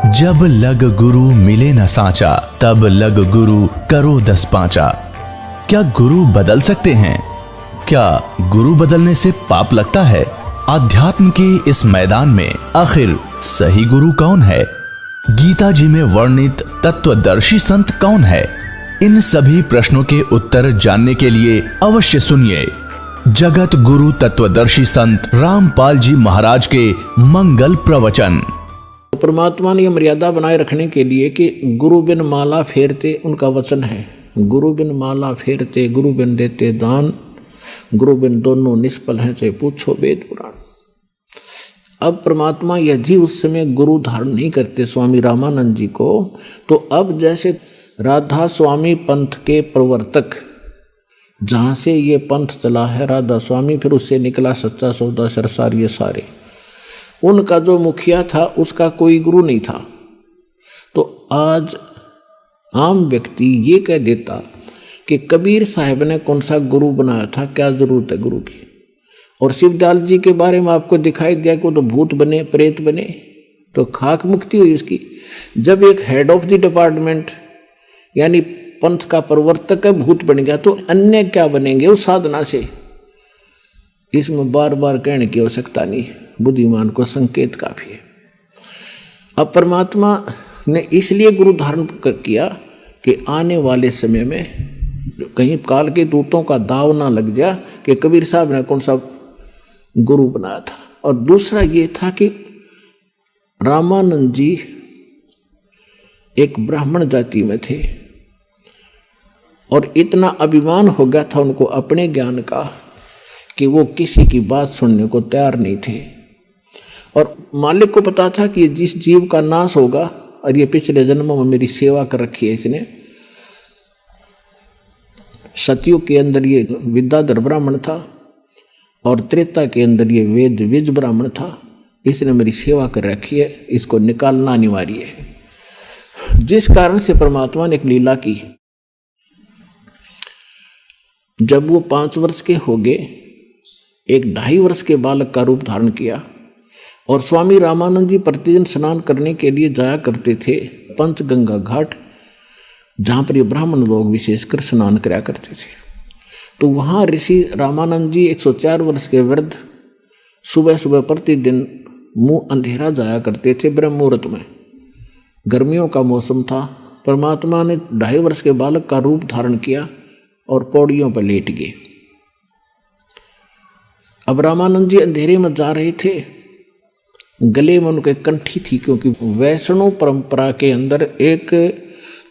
जब लग गुरु मिले न साचा, तब लग गुरु करो 10 पांचा। क्या गुरु बदल सकते हैं? क्या गुरु बदलने से पाप लगता है? आध्यात्म के इस मैदान में आखिर सही गुरु कौन है? गीता जी में वर्णित तत्वदर्शी संत कौन है? इन सभी प्रश्नों के उत्तर जानने के लिए अवश्य सुनिए जगत गुरु तत्वदर्शी संत रामपाल जी महाराज के मंगल प्रवचन। परमात्मा ने यह मर्यादा बनाए रखने के लिए कि गुरु बिन माला फेरते, उनका वचन है, गुरु बिन माला फेरते, गुरु बिन देते दान, गुरु बिन दोनों निष्फल हैं, चाहे पूछो वेद पुराण। अब परमात्मा यदि उस समय गुरु धारण नहीं करते स्वामी रामानंद जी को, तो अब जैसे राधा स्वामी पंथ के प्रवर्तक, जहाँ से ये पंथ चला है राधा स्वामी, फिर उससे निकला सच्चा सौदा सरसार, ये सारे, उनका जो मुखिया था उसका कोई गुरु नहीं था। तो आज आम व्यक्ति ये कह देता कि कबीर साहब ने कौन सा गुरु बनाया था, क्या जरूरत है गुरु की। और शिवदयाल जी के बारे में आपको दिखाई दिया कि वो तो भूत बने, प्रेत बने, तो खाक मुक्ति हुई उसकी। जब एक हेड ऑफ द डिपार्टमेंट यानी पंथ का प्रवर्तक है भूत बन गया, तो अन्य क्या बनेंगे उस साधना से। इसमें बार बार कहने की आवश्यकता नहीं, बुद्धिमान को संकेत काफी है। अब परमात्मा ने इसलिए गुरु धारण किया कि आने वाले समय में कहीं काल के दूतों का दाव ना लग जाए कि कबीर साहब ने कौन सा गुरु बनाया था। और दूसरा ये था कि रामानंद जी एक ब्राह्मण जाति में थे और इतना अभिमान हो गया था उनको अपने ज्ञान का कि वो किसी की बात सुनने को तैयार नहीं थे। और मालिक को पता था कि जिस जीव का नाश होगा, और ये पिछले जन्मों में मेरी सेवा कर रखी है इसने, सतयुग के अंदर ये विद्याधर ब्राह्मण था और त्रेता के अंदर ये वेद विज ब्राह्मण था, इसने मेरी सेवा कर रखी है, इसको निकालना अनिवार्य है। जिस कारण से परमात्मा ने एक लीला की। जब वो 5 वर्ष के हो गए, एक 2.5 वर्ष के बालक का रूप धारण किया और स्वामी रामानंद जी प्रतिदिन स्नान करने के लिए जाया करते थे पंचगंगा घाट, जहाँ पर ये ब्राह्मण लोग विशेषकर स्नान कराया करते थे। तो वहाँ ऋषि रामानंद जी 104 वर्ष के वृद्ध सुबह सुबह प्रतिदिन मुँह अंधेरा जाया करते थे ब्रह्म मुहूर्त में। गर्मियों का मौसम था। परमात्मा ने 2.5 वर्ष के बालक का रूप धारण किया और पौड़ियों पर लेट गए। अब रामानंद जी अंधेरे में जा रहे थे, गले में उनके कंठी थी, क्योंकि वैष्णव परंपरा के अंदर एक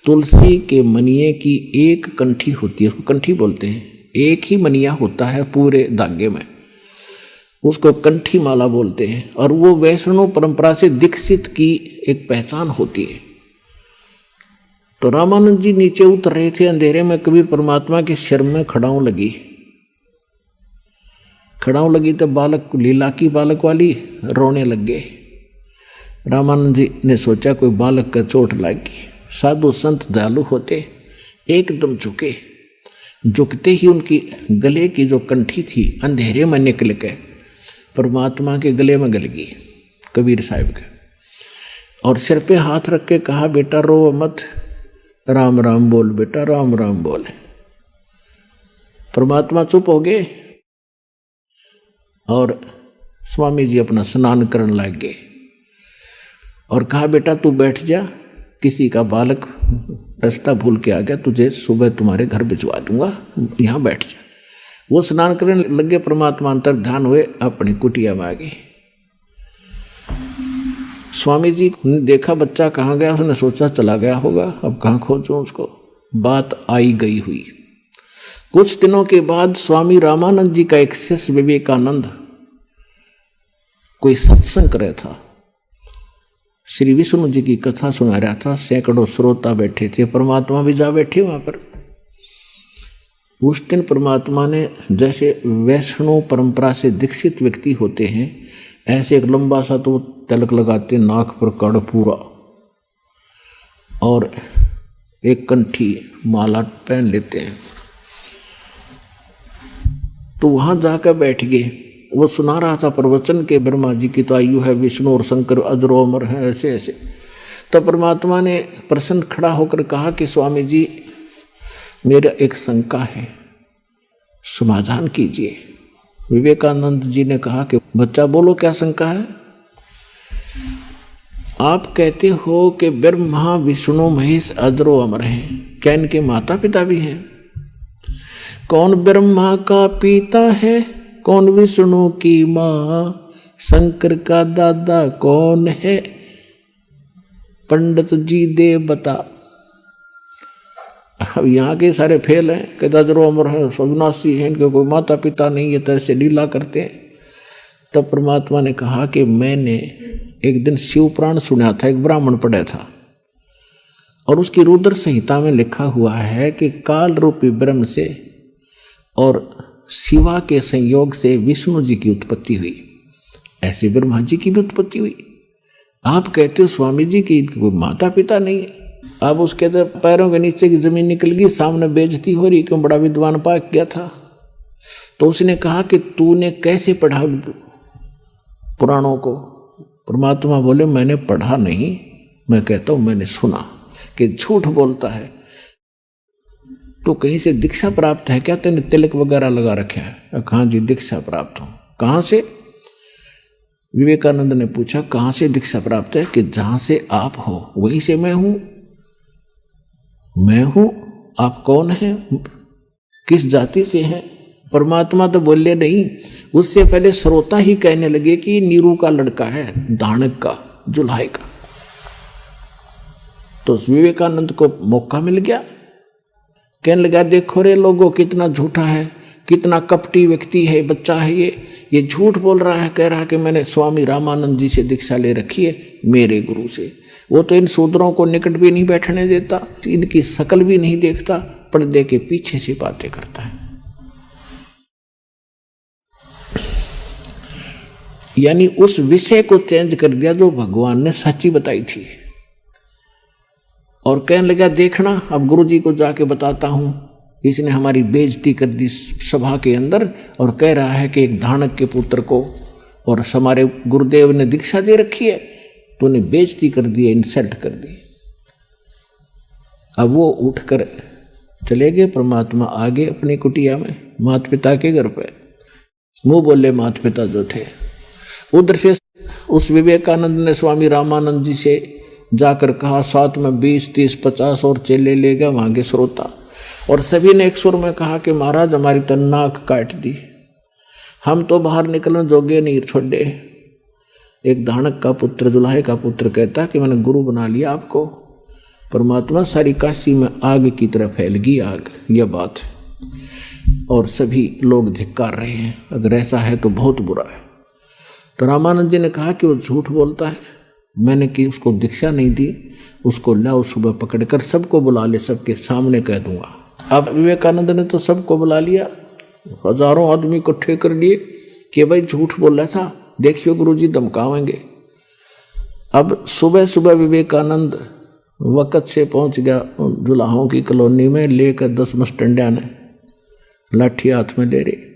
तुलसी के मनिये की एक कंठी होती है, उसको कंठी बोलते हैं। एक ही मनिया होता है पूरे धागे में, उसको कंठी माला बोलते हैं। और वो वैष्णव परंपरा से दीक्षित की एक पहचान होती है। तो रामानंद जी नीचे उतर रहे थे अंधेरे में, कबीर परमात्मा के सिर में खड़ाऊ लगी तो बालक, लीला की बालक वाली, रोने लग गए। रामानंद जी ने सोचा कोई बालक का चोट लगी। साधु संत दयालु होते, एकदम झुके। झुकते ही उनकी गले की जो कंठी थी अंधेरे में निकल के परमात्मा के गले में गल गई, कबीर साहब के। और सिर पे हाथ रख के कहा, बेटा रो मत, राम राम बोल बेटा, राम राम बोल। परमात्मा चुप हो गए और स्वामी जी अपना स्नान करने लग गए और कहा, बेटा तू बैठ जा, किसी का बालक रास्ता भूल के आ गया, तुझे सुबह तुम्हारे घर भिजवा दूंगा, यहाँ बैठ जा। वो स्नान करने लगे, परमात्मा अंतर ध्यान हुए, अपनी कुटिया में आ गए। स्वामी जी ने देखा बच्चा कहाँ गया, उसने सोचा चला गया होगा, अब कहाँ खोजूं उसको। बात आई गई हुई। कुछ दिनों के बाद स्वामी रामानंद जी का एक शिष्य विवेकानंद कोई सत्संग कर रहा था, श्री विष्णु जी की कथा सुना रहा था, सैकड़ों श्रोता बैठे थे, परमात्मा भी जा बैठे वहां पर। उस दिन परमात्मा ने, जैसे वैष्णव परंपरा से दीक्षित व्यक्ति होते हैं, ऐसे एक लंबा सा तो तिलक लगाते, नाक पर कड़ पूरा, और एक कंठी माला पहन लेते हैं। तो वहां जाकर बैठ गए। वो सुना रहा था प्रवचन के, ब्रह्मा जी की तो आयु है, विष्णु और शंकर अजरो अमर हैं, ऐसे ऐसे। तो परमात्मा ने प्रसन्न खड़ा होकर कहा कि स्वामी जी मेरा एक शंका है, समाधान कीजिए। विवेकानंद जी ने कहा कि बच्चा बोलो क्या शंका है। आप कहते हो कि ब्रह्मा विष्णु महेश अजरो अमर हैं, क्या इनके माता पिता भी हैं? कौन ब्रह्मा का पिता है, कौन विष्णु की माँ, शंकर का दादा कौन है, पंडित जी दे बता। अब यहाँ के सारे फेल हैं, कहता जरो अमर है, अविनाशी है, इनके कोई माता पिता नहीं है, तरह से लीला करते हैं। तब परमात्मा ने कहा कि मैंने एक दिन शिव पुराण सुना था, एक ब्राह्मण पढ़ा था, और उसकी रुद्र संहिता में लिखा हुआ है कि काल रूपी ब्रह्म से और शिवा के संयोग से विष्णु जी की उत्पत्ति हुई, ऐसे ब्रह्मा जी की भी उत्पत्ति हुई। आप कहते हो स्वामी जी की कोई माता पिता नहीं है। अब उसके तो पैरों के नीचे की जमीन निकल गई, सामने बेइज्जती हो रही, क्यों बड़ा विद्वान पाक गया था। तो उसने कहा कि तूने कैसे पढ़ा पुराणों को? परमात्मा बोले मैंने पढ़ा नहीं, मैं कहता हूं मैंने सुना कि झूठ बोलता है। तो कहीं से दीक्षा प्राप्त है क्या? तेने तिलक वगैरह लगा रखा है? हाँ जी दीक्षा प्राप्त हूं। कहां से? विवेकानंद ने पूछा कहां से दीक्षा प्राप्त है? कि जहां से आप हो वहीं से मैं हूं। मैं हूं? आप कौन हैं, किस जाति से हैं? परमात्मा तो बोले नहीं, उससे पहले श्रोता ही कहने लगे कि नीरू का लड़का है, दानक का, जुल्हाई का। तो विवेकानंद को मौका मिल गया, कहने लगा देखो रे लोगों कितना झूठा है, कितना कपटी व्यक्ति है, बच्चा है ये झूठ बोल रहा है, कह रहा है कि मैंने स्वामी रामानंद जी से दीक्षा ले रखी है, मेरे गुरु से। वो तो इन शूद्रों को निकट भी नहीं बैठने देता, इनकी शकल भी नहीं देखता, पर्दे के पीछे से बातें करता है। यानी उस विषय को चेंज कर दिया जो भगवान ने सच्ची बताई थी, और कहने लगा देखना अब गुरुजी को जाके बताता हूं, इसने हमारी बेइज्जती कर दी सभा के अंदर, और कह रहा है कि एक धानक के पुत्र को और हमारे गुरुदेव ने दीक्षा दे रखी है, तो उन्हें बेइज्जती कर दी, इंसल्ट कर दी। अब वो उठकर चले गए, परमात्मा आगे अपनी कुटिया में माता पिता के घर पे मुंह बोले माता पिता जो थे। उधर से उस विवेकानंद ने स्वामी रामानंद जी से जाकर कहा साथ में 20, 30, 50 और चेले ले गए वहां के श्रोता, और सभी ने एक सुर में कहा कि महाराज हमारी तो नाक काट दी, हम तो बाहर निकलने जोगे नहीं छोड़े। एक धानक का पुत्र, जुल्हाई का पुत्र कहता कि मैंने गुरु बना लिया आपको। परमात्मा सारी काशी में आग की तरह फैल गई आग, यह बात है, और सभी लोग धिक्कार रहे हैं, अगर ऐसा है तो बहुत बुरा है। तो रामानंद जी ने कहा कि वो झूठ बोलता है, मैंने कि उसको दीक्षा नहीं दी, उसको लाओ सुबह पकड़कर सबको बुला ले, सबके सामने कह दूंगा। अब विवेकानंद ने तो सबको बुला लिया, हजारों आदमी इकट्ठे कर लिए कि भाई झूठ बोल रहा था, देखियो गुरुजी धमकावेंगे। अब सुबह सुबह विवेकानंद वक़्त से पहुंच गया जुलाहों की कॉलोनी में, लेकर 10 मस्टंडिया ने लाठी हाथ में ले रही।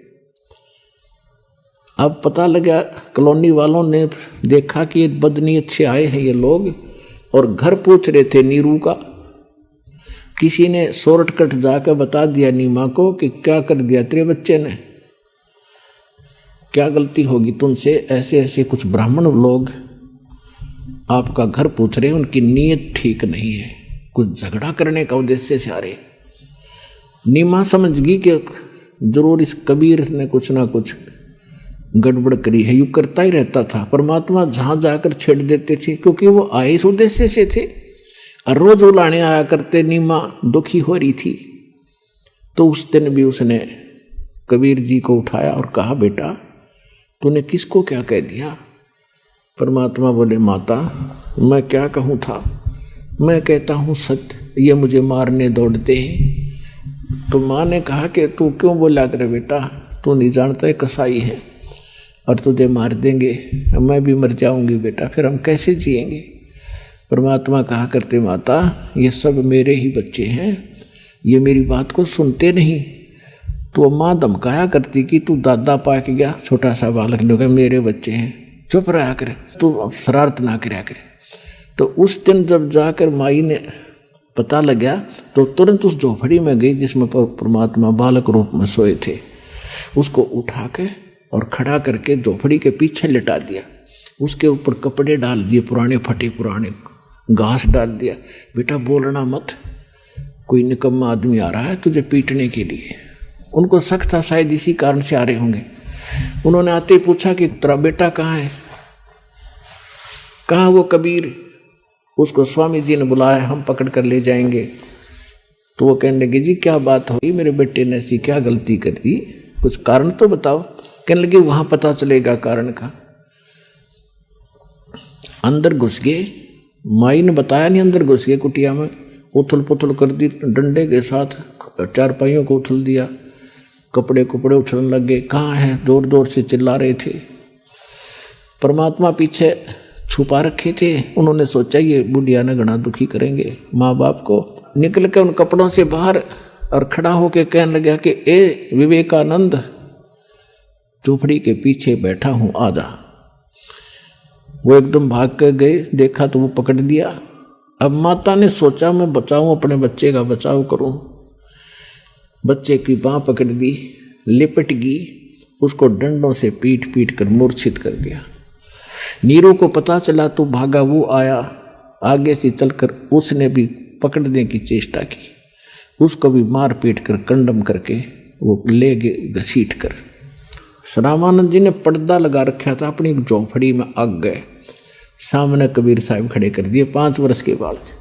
अब पता लगा, कॉलोनी वालों ने देखा कि ये बदनीयत से आए हैं ये लोग, और घर पूछ रहे थे नीरू का। किसी ने शॉर्टकट जाकर बता दिया नीमा को कि क्या कर दिया तेरे बच्चे ने, क्या गलती होगी तुमसे, ऐसे ऐसे कुछ ब्राह्मण लोग आपका घर पूछ रहे हैं, उनकी नीयत ठीक नहीं है, कुछ झगड़ा करने का उद्देश्य से आ रहे। नीमा समझ गई कि जरूर इस कबीर ने कुछ ना कुछ गड़बड़ करी है, यूं करता ही रहता था। परमात्मा जहां जाकर छेड़ देते थे, क्योंकि वो आए इस उद्देश्य से थे, और रोज उलाने आया करते। नीमा दुखी हो रही थी, तो उस दिन भी उसने कबीर जी को उठाया और कहा बेटा तूने किसको क्या कह दिया? परमात्मा बोले माता मैं क्या कहूँ था, मैं कहता हूँ सत्य, ये मुझे मारने दौड़ते हैं। तो माँ ने कहा कि तू क्यों बोला करे बेटा, तू नहीं जानता है कसाई है और तुझे मार देंगे, मैं भी मर जाऊंगी बेटा, फिर हम कैसे जिएंगे। परमात्मा कहा करते माता ये सब मेरे ही बच्चे हैं, ये मेरी बात को सुनते नहीं। तो माँ धमकाया करती कि तू दादा पाक गया, छोटा सा बालक लोग मेरे बच्चे हैं, चुप रहा करे, तू शरारत ना कराया करे। तो उस दिन जब जाकर माई ने पता लगा तो तुरंत उस झोपड़ी में गई जिसमें परमात्मा बालक रूप में सोए थे। उसको उठा के और खड़ा करके झोपड़ी के पीछे लिटा दिया। उसके ऊपर कपड़े डाल दिए, पुराने फटे पुराने, घास डाल दिया। बेटा बोलना मत, कोई निकम्मा आदमी आ रहा है तुझे पीटने के लिए। उनको शक था शायद इसी कारण से आ रहे होंगे। उन्होंने आते ही पूछा कि तेरा बेटा कहाँ है, कहाँ वो कबीर। उसको स्वामी जी ने बुलाया, हम पकड़ कर ले जाएंगे। तो वो कहने लगे जी क्या बात हुई, मेरे बेटे ने ऐसी क्या गलती कर दी, कुछ कारण तो बताओ। कहने लगे वहां पता चलेगा कारण का। अंदर घुस गए, माई ने बताया नहीं, अंदर घुस गए कुटिया में, उथल पुथल कर दी, डंडे के साथ चारपाइयों को उछल दिया, कपड़े कुपड़े उछलने लग गए। कहाँ है, जोर जोर से चिल्ला रहे थे। परमात्मा पीछे छुपा रखे थे। उन्होंने सोचा ये बुढ़िया ने घना दुखी करेंगे माँ बाप को। निकल के उन कपड़ों से बाहर और खड़ा होके कहने लगा कि ए विवेकानंद, झोपड़ी के पीछे बैठा हूं, आजा। वो एकदम भाग कर गए, देखा तो वो पकड़ लिया। अब माता ने सोचा मैं बचाऊं, अपने बच्चे का बचाव करूं। बच्चे की बांह पकड़ दी, लिपट गई, उसको डंडों से पीट पीट कर मूर्छित कर दिया। नीरू को पता चला तो भागा, वो आया आगे से चलकर, उसने भी पकड़ने की चेष्टा की, उसको भी मार पीट कर कंडम करके वो ले गए घसीट कर। रामानंद जी ने पर्दा लगा रखा था, अपनी झोपड़ी में आग गए। सामने कबीर साहब खड़े कर दिए, 5 वर्ष के बालक।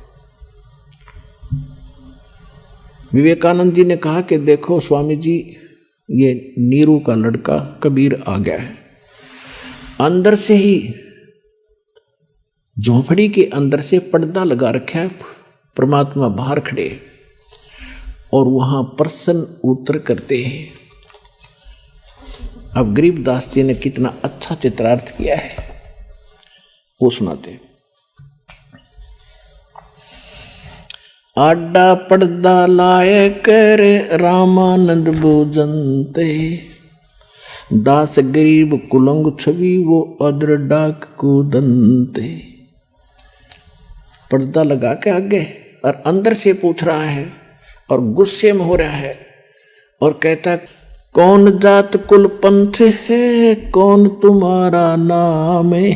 विवेकानंद जी ने कहा कि देखो स्वामी जी, ये नीरू का लड़का कबीर आ गया है। अंदर से ही झोपड़ी के अंदर से पर्दा लगा रखा है, परमात्मा बाहर खड़े और वहां प्रसन्न उत्तर करते हैं। अब गरीबदास जी ने कितना अच्छा चित्रार्थ किया है वो सुनाते। आडा पर्दा लाए कर रामानंद भोजनते, दास गरीब कुलंग छवि वो अदर डाक को दंते। पर्दा लगा के आगे और अंदर से पूछ रहा है और गुस्से में हो रहा है और कहता कौन जात कुल पंथ है, कौन तुम्हारा नाम है।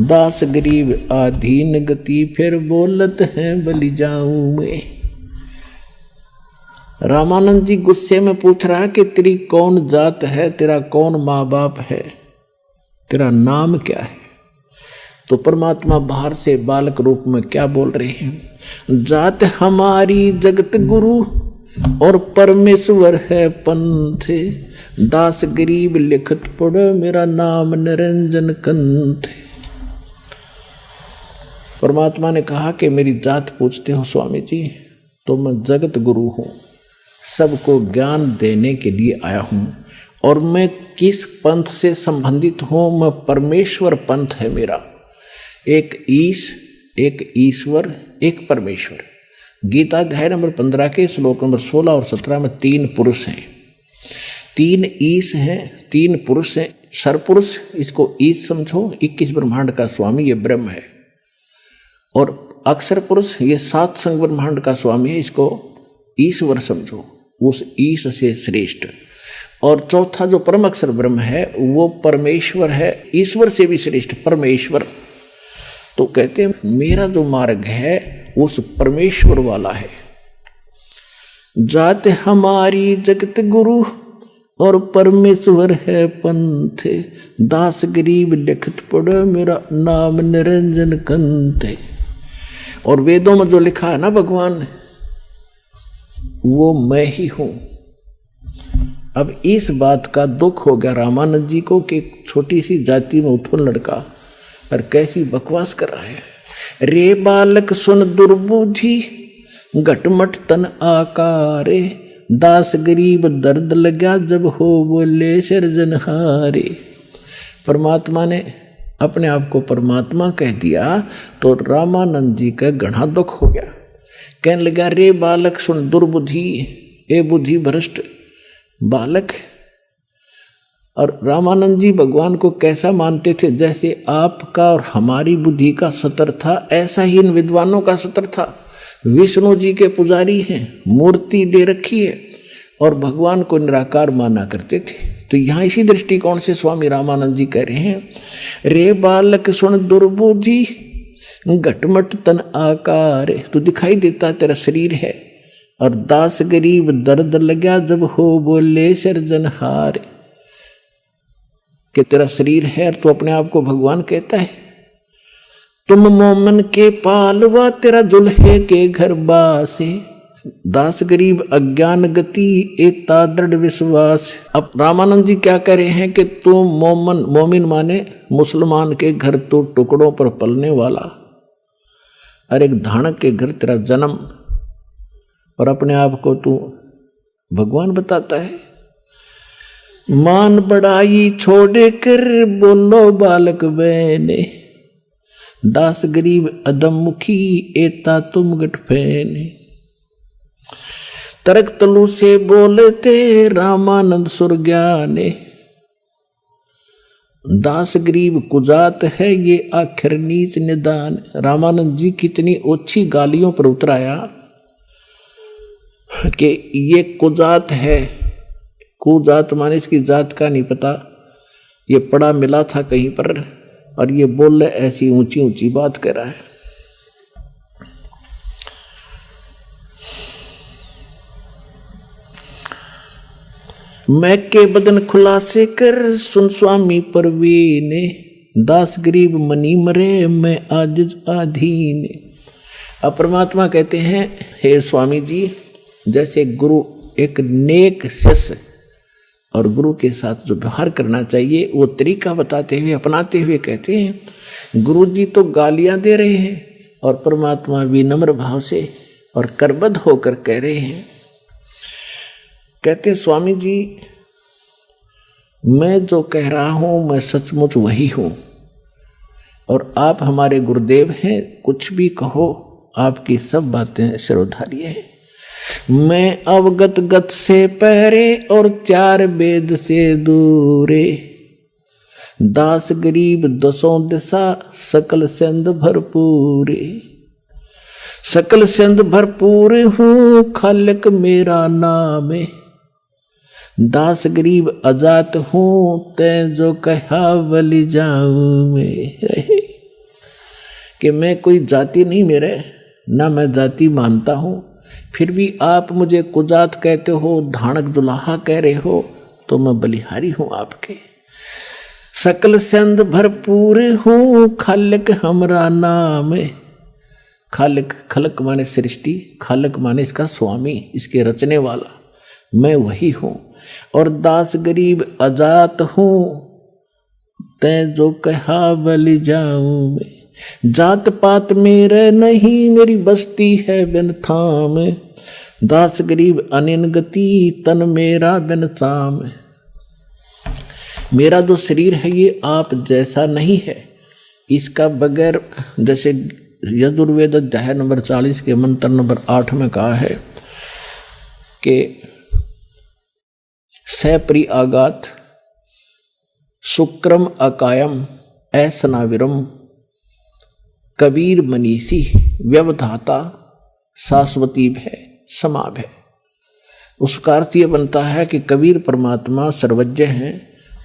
दास गरीब आधीन गति फिर बोलत है बलि जाऊं मैं। रामानंद जी गुस्से में पूछ रहा है कि तेरी कौन जात है, तेरा कौन माँ बाप है, तेरा नाम क्या है। तो परमात्मा बाहर से बालक रूप में क्या बोल रहे हैं, जात हमारी जगत गुरु और परमेश्वर है पंथ, दास गरीब लिखत पढ़ मेरा नाम निरंजन कंथ। परमात्मा ने कहा कि मेरी जात पूछते हो स्वामी जी, तो मैं जगत गुरु हूं, सबको ज्ञान देने के लिए आया हूं। और मैं किस पंथ से संबंधित हूं, मैं परमेश्वर पंथ है मेरा। एक ईश, एक ईश्वर, एक परमेश्वर। गीता अध्याय नंबर 15 के श्लोक नंबर 16 और 17 में 3 पुरुष हैं, 3 ईश हैं, 3 पुरुष हैं। सरपुरुष इसको ईश समझो, 21 ब्रह्मांड का स्वामी ये ब्रह्म है। और अक्षर पुरुष ये 7 संग ब्रह्मांड का स्वामी है, इसको ईश्वर समझो, उस ईश से श्रेष्ठ। और चौथा जो परम अक्षर ब्रह्म है वो परमेश्वर है, ईश्वर से भी श्रेष्ठ परमेश्वर। तो कहते हैं मेरा जो मार्ग है उस परमेश्वर वाला है। जात हमारी जगत गुरु और परमेश्वर है पंथ, दास गरीब लिखत पढ़ मेरा नाम निरंजन कंथ। और वेदों में जो लिखा है ना भगवान ने, वो मैं ही हूं। अब इस बात का दुख हो गया रामानंद जी को कि छोटी सी जाति में उत्पन्न लड़का और कैसी बकवास कर रहा है। रे बालक सुन दुर्बुद्धि घटमट तन आकारे, दास गरीब दर्द लगा जब हो बोले सिरजनहारे। परमात्मा ने अपने आप को परमात्मा कह दिया तो रामानंद जी का घना दुख हो गया। कहने लगा रे बालक सुन दुर्बुद्धि, ए बुद्धि भ्रष्ट बालक, और रामानंद जी भगवान को कैसा मानते थे, जैसे आपका और हमारी बुद्धि का सतर था ऐसा ही इन विद्वानों का सतर था। विष्णु जी के पुजारी हैं, मूर्ति दे रखी है और भगवान को निराकार माना करते थे। तो यहाँ इसी दृष्टिकोण से स्वामी रामानंद जी कह रहे हैं, रे बालक सुन दुर्बुद्धि घटमट तन आकार, तो दिखाई देता तेरा शरीर है और दास गरीब दर्द लगा जब हो बोले सृजनहार, कि तेरा शरीर है और तू अपने आप को भगवान कहता है। तुम मोमन के पालवा तेरा जुल्हे के घर बासे, दास गरीब अज्ञान गति एता दृढ़ विश्वास। अब रामानंद जी क्या कह रहे हैं कि तू मोमिन माने मुसलमान के घर तो टुकड़ों पर पलने वाला, और एक धानक के घर तेरा जन्म, और अपने आप को तू भगवान बताता है। मान बड़ाई छोड़े कर बोलो बालक बहने, दास गरीब अदम मुखी एता तुम गठ फैने। तरक तलु से बोलते रामानंद सुरज्ञाने, दास गरीब कुजात है ये आखिर नीच निदान। रामानंद जी कितनी ओछी गालियों पर उतराया कि ये कुजात है। कुजात माने इसकी जात का नहीं पता, ये पड़ा मिला था कहीं पर और ये बोल ऐसी ऊंची ऊंची बात कह रहा है। मैं के बदन खुलासे कर सुन स्वामी परवीने, दास गरीब मनी मरे मैं आजिज आधीन। अब परमात्मा कहते हैं, हे स्वामी जी, जैसे गुरु एक नेक शिष्य और गुरु के साथ जो व्यवहार करना चाहिए वो तरीका बताते हुए अपनाते हुए कहते हैं, गुरु जी तो गालियां दे रहे हैं और परमात्मा विनम्र भाव से और करबद्ध होकर कह रहे हैं। कहते हैं, स्वामी जी मैं जो कह रहा हूं मैं सचमुच वही हूं और आप हमारे गुरुदेव हैं, कुछ भी कहो आपकी सब बातें सिरोधार्य हैं। मैं अवगत गत से पहरे और चार वेद से दूरे, दास गरीब दसों दिशा सकल सिंध भरपूरे। सकल सिंध भरपूर हूँ खालिक मेरा नाम, दास गरीब अजात हूँ तै जो कहा बलि जाऊं मैं। कि मैं कोई जाति नहीं मेरे, ना मैं जाति मानता हूँ, फिर भी आप मुझे कुजात कहते हो, धानक दुल्हा कह रहे हो, तो मैं बलिहारी हूं आपके। सकल सिंध भरपूर हूं खालिक हमरा नाम। खालिक, खलक माने सृष्टि, खालिक माने इसका स्वामी, इसके रचने वाला, मैं वही हूं। और दास गरीब अजात हूं तै जो कहा बलि जाऊं मैं। जात पात मेरे नहीं मेरी बस्ती है बिन थाम, दास गरीब अनिन गति तन मेरा बिन चाम। मेरा जो शरीर है ये आप जैसा नहीं है, इसका बगैर, जैसे यजुर्वेद अध्याय नंबर 40 के मंत्र नंबर 8 में कहा है कि सप्रि आगात शुक्रम अकायम ऐसनाविरम कबीर मनीषी व्यवधाता शाश्वती भय समाभय। उसका अर्थ ये बनता है कि कबीर परमात्मा सर्वज्ञ हैं,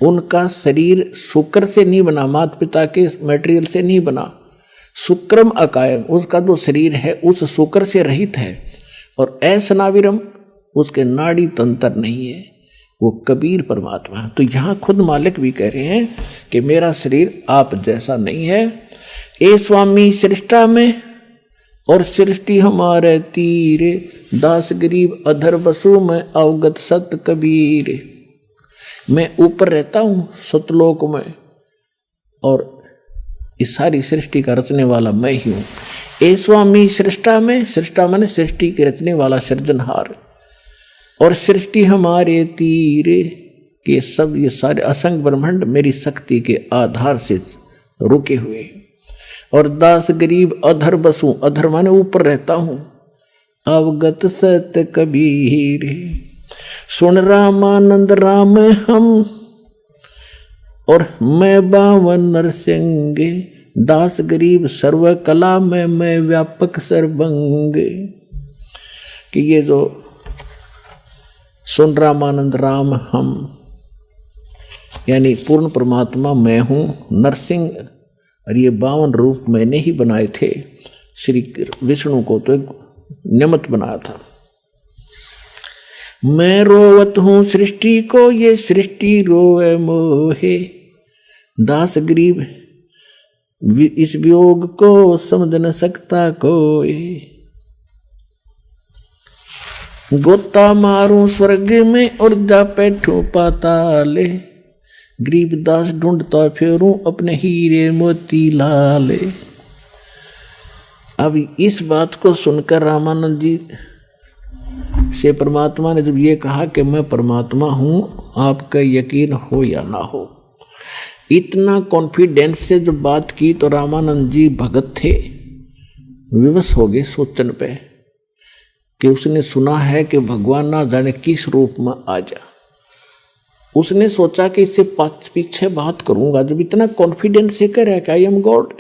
उनका शरीर शुक्र से नहीं बना, माता पिता के मटेरियल से नहीं बना। शुक्रम अकायम, उसका जो शरीर है उस शुक्र से रहित है, और ऐसनाविरम, उसके नाड़ी तंत्र नहीं है, वो कबीर परमात्मा है। तो यहाँ खुद मालिक भी कह रहे हैं कि मेरा शरीर आप जैसा नहीं है। ए स्वामी सृष्टा में और सृष्टि हमारे तीरे, दास गरीब अधर बसु में अवगत सत कबीर। मैं ऊपर रहता हूँ सतलोक में और इस सारी सृष्टि का रचने वाला मैं ही हूँ। ए स्वामी सृष्टा में, सृष्टा माने सृष्टि के रचने वाला सृजनहार, और सृष्टि हमारे तीरे, के सब ये सारे असंग ब्रह्मांड मेरी शक्ति के आधार से रुके हुए हैं। और दास गरीब अधर बसू, अधर माने ऊपर रहता हूं, अवगत सत कबीर। सुन रामानंद राम हम और मैं बावन नरसिंह दास गरीब सर्व कला में मैं व्यापक सर्वंग। कि ये जो सुन रामानंद राम हम यानी पूर्ण परमात्मा मैं हूँ, नरसिंह और ये 52 रूप मैंने ही बनाए थे। श्री विष्णु को तो एक निमित्त बनाया था। मैं रोवत हूँ सृष्टि को, ये सृष्टि रोए मोहे, दास गरीब इस वियोग को समझ न सकता कोई। गोता मारूं स्वर्ग में और जा बैठूं पाताले, गरीब दास ढूंढता फिरूं अपने हीरे मोती लाले। अब इस बात को सुनकर रामानंद जी से परमात्मा ने जब ये कहा कि मैं परमात्मा हूं, आपका यकीन हो या ना हो, इतना कॉन्फिडेंस से जब बात की तो रामानंद जी भगत थे, विवश हो गए सोचन पे कि उसने सुना है कि भगवान ना जाने किस रूप में आ जा। उसने सोचा कि इससे पीछे बात करूंगा, जब इतना कॉन्फिडेंस से कह रहा है कि आई एम गॉड,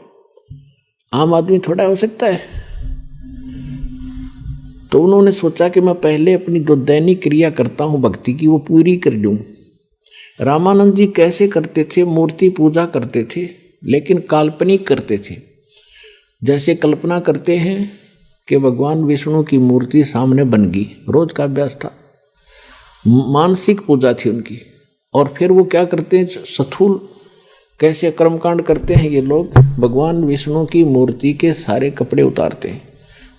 आम आदमी थोड़ा हो सकता है। तो उन्होंने सोचा कि मैं पहले अपनी जो दैनिक क्रिया करता हूं भक्ति की वो पूरी कर दूं। रामानंद जी कैसे करते थे? मूर्ति पूजा करते थे, लेकिन काल्पनिक करते थे। जैसे कल्पना करते हैं कि भगवान विष्णु की मूर्ति सामने बन गई, रोज का अभ्यास था, मानसिक पूजा थी उनकी। और फिर वो क्या करते हैं, स्थूल कैसे कर्मकांड करते हैं ये लोग, भगवान विष्णु की मूर्ति के सारे कपड़े उतारते हैं,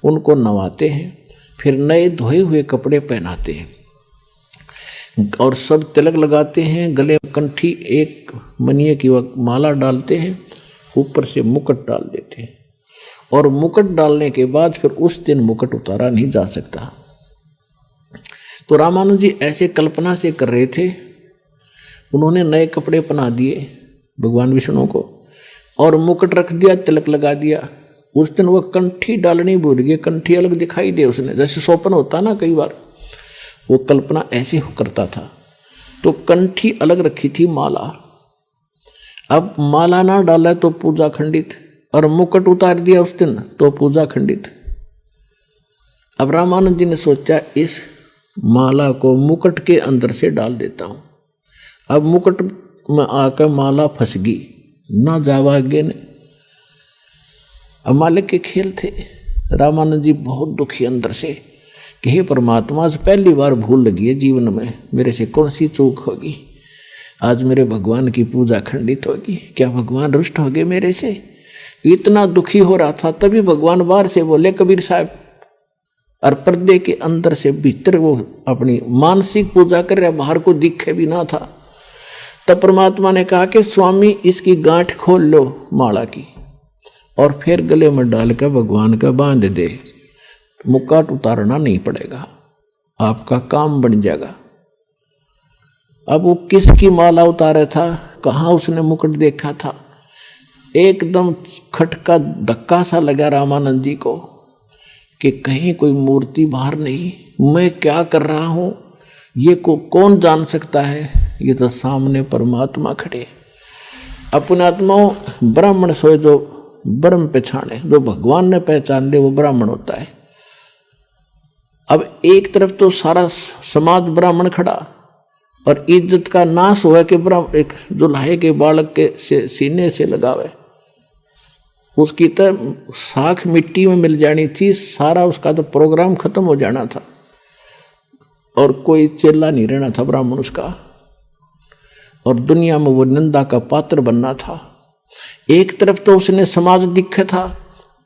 उनको नवाते हैं, फिर नए धोए हुए कपड़े पहनाते हैं और सब तिलक लगाते हैं, गले कंठी एक मनिए की माला डालते हैं, ऊपर से मुकुट डाल देते हैं। और मुकुट डालने के बाद फिर उस दिन मुकुट उतारा नहीं जा सकता। तो रामानंद जी ऐसे कल्पना से कर रहे थे। उन्होंने नए कपड़े पहना दिए भगवान विष्णु को और मुकुट रख दिया, तिलक लगा दिया। उस दिन वो कंठी डालनी भूल गए, कंठी अलग दिखाई दे उसने, जैसे स्वप्न होता ना कई बार, वो कल्पना ऐसे करता था। तो कंठी अलग रखी थी माला, अब माला ना डाला तो पूजा खंडित, और मुकुट उतार दिया उस दिन तो पूजा खंडित। अब रामानंद जी ने सोचा इस माला को मुकुट के अंदर से डाल देता हूं। अब मुकुट में आकर माला फंस गई, ना जावा आगे ने। अब मालिक के खेल थे। रामानंद जी बहुत दुखी अंदर से कि हे परमात्मा, से पहली बार भूल लगी है जीवन में, मेरे से कौन सी चूक होगी, आज मेरे भगवान की पूजा खंडित होगी, क्या भगवान रुष्ट हो गए मेरे से? इतना दुखी हो रहा था। तभी भगवान बाहर से बोले कबीर साहब, और पर्दे के अंदर से भीतर वो अपनी मानसिक पूजा कर रहा, बाहर को दिखे भी ना था। तब परमात्मा ने कहा कि स्वामी इसकी गांठ खोल लो माला की और फिर गले में डालकर भगवान का बांध दे, मुकुट उतारना नहीं पड़ेगा, आपका काम बन जाएगा। अब वो किसकी माला उतारा था, कहाँ उसने मुकुट देखा था? एकदम खटका धक्का सा लगा रामानंद जी को कि कहीं कोई मूर्ति बाहर नहीं, मैं क्या कर रहा हूं ये को कौन जान सकता है? ये तो सामने परमात्मा खड़े। अपने आत्माओं ब्राह्मण सोए जो ब्रह्म पहचाने, जो भगवान ने पहचान ले वो ब्राह्मण होता है। अब एक तरफ तो सारा समाज ब्राह्मण खड़ा और इज्जत का नाश हुआ कि एक जुल्हे के बालक के सीने से लगावे, उसकी तो साख मिट्टी में मिल जानी थी, सारा उसका तो प्रोग्राम खत्म हो जाना था और कोई चेला नहीं रहना था ब्राह्मण उसका, और दुनिया में वो निंदा का पात्र बनना था। एक तरफ तो उसने समाज दिखे था,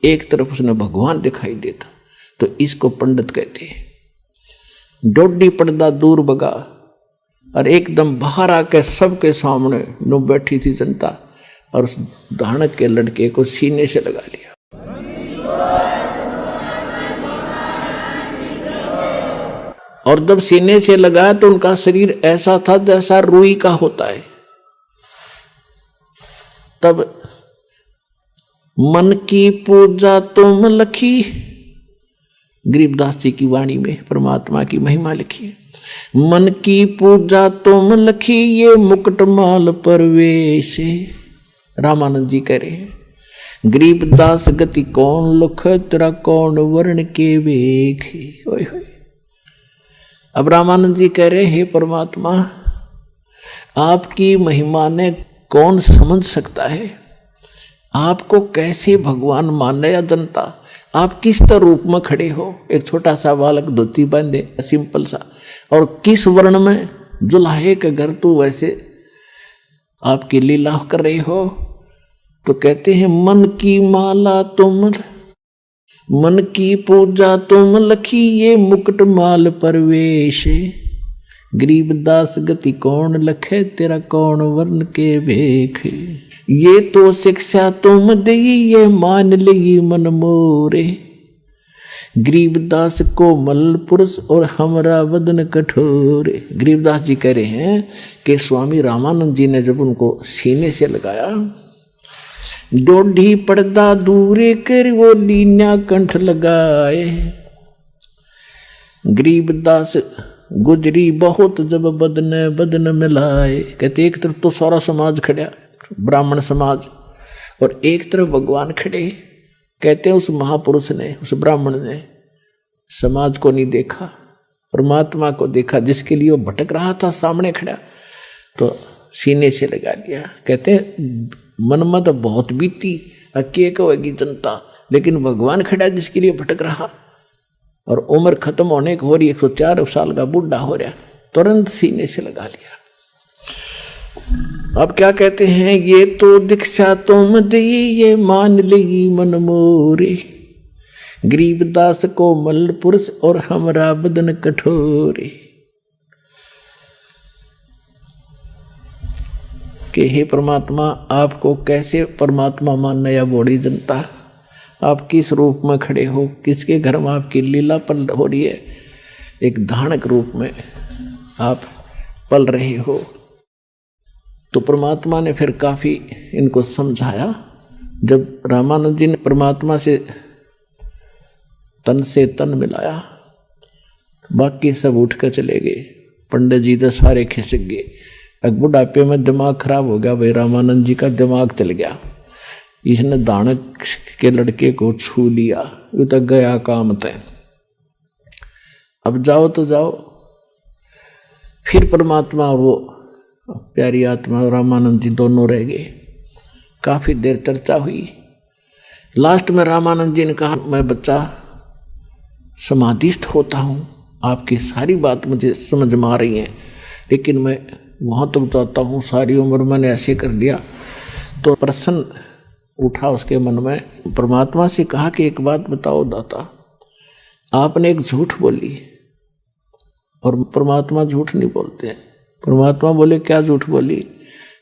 एक तरफ उसने भगवान दिखाई देता। तो इसको पंडित कहते हैं। डोडी पर्दा दूर बगा और एकदम बाहर आके सबके सामने नो बैठी थी जनता और उस धानक के लड़के को सीने से लगा लिया। और जब सीने से लगाया तो उनका शरीर ऐसा था जैसा रुई का होता है। तब मन की पूजा तुम लखी, गरीबदास जी की वाणी में परमात्मा की महिमा लिखी है। मन की पूजा तुम लखी ये मुकुटमाल परवेश। रामानंद जी कह रहे हैं, गरीबदास गति कौन लुख तेरा कौन वर्ण के वेखे। ओए होए। अब रामानंद जी कह रहे हैं, परमात्मा आपकी महिमा ने कौन समझ सकता है, आपको कैसे भगवान माने या जनता, आप किस तरह रूप में खड़े हो, एक छोटा सा बालक धोती बांधे सिंपल सा, और किस वर्ण में जुल्हे के घर तू वैसे आपकी लीला कर रहे हो। तो कहते हैं मन की माला तुम, मन की पूजा तुम लखी ये मुकुट माल परवेश। गरीबदास गति कौन लखे तेरा कौन वर्ण के भेख। ये तो शिक्षा तुम दई ये मान ली मन मोरे। गरीबदास को मल पुरुष और हमरा बदन कठोरे। गरीबदास जी कह रहे हैं कि स्वामी रामानंद जी ने जब उनको सीने से लगाया, डोढ़ी पर्दा दूरे कर वो लीना कंठ लगाए। गरीबदास गुजरी बहुत जब बदन बदन मिलाए। कहते एक तरफ तो सारा समाज खड़ा, ब्राह्मण समाज, और एक तरफ भगवान खड़े। कहते हैं उस महापुरुष ने, उस ब्राह्मण ने समाज को नहीं देखा, परमात्मा को देखा जिसके लिए वो भटक रहा था, सामने खड़ा, तो सीने से लगा लिया। कहते हैं मन में तो बहुत बीती, अके कहेगी जनता, लेकिन भगवान खड़ा जिसके लिए भटक रहा, और उम्र खत्म होने को हो रही, 104 साल का बूढ़ा हो रहा, तुरंत सीने से लगा लिया। अब क्या कहते हैं, ये तो दीक्षा तुम दी ये मान ली मन मोरे। गरीबदास को मल पुरुष और हमरा बदन कठोरे। कि हे परमात्मा, आपको कैसे परमात्मा मानना या बड़ी जनता, आप किस रूप में खड़े हो, किसके घर में आपकी लीला पल हो रही है, एक धानक रूप में आप पल रहे हो। तो परमात्मा ने फिर काफी इनको समझाया। जब रामानंद जी ने परमात्मा से तन मिलाया, बाकी सब उठ कर चले गए, पंडित जी तो सारे खिसक गए। एक बुढ़ापे में दिमाग खराब हो गया, भाई रामानंद जी का दिमाग चल गया, इसने दानक के लड़के को छू लिया, ये तो गया काम तय, अब जाओ तो जाओ। फिर परमात्मा और वो प्यारी आत्मा रामानंद जी दोनों रह गए। काफी देर चर्चा हुई। लास्ट में रामानंद जी ने कहा, मैं बच्चा समाधिस्थ होता हूँ, आपकी सारी बात मुझे समझ में आ रही है, लेकिन मैं वहाँ तक जाता हूँ, सारी उम्र मैंने ऐसे कर दिया। तो प्रश्न उठा उसके मन में, परमात्मा से कहा कि एक बात बताओ दाता, आपने एक झूठ बोली, और परमात्मा झूठ नहीं बोलते। परमात्मा बोले, क्या झूठ बोली?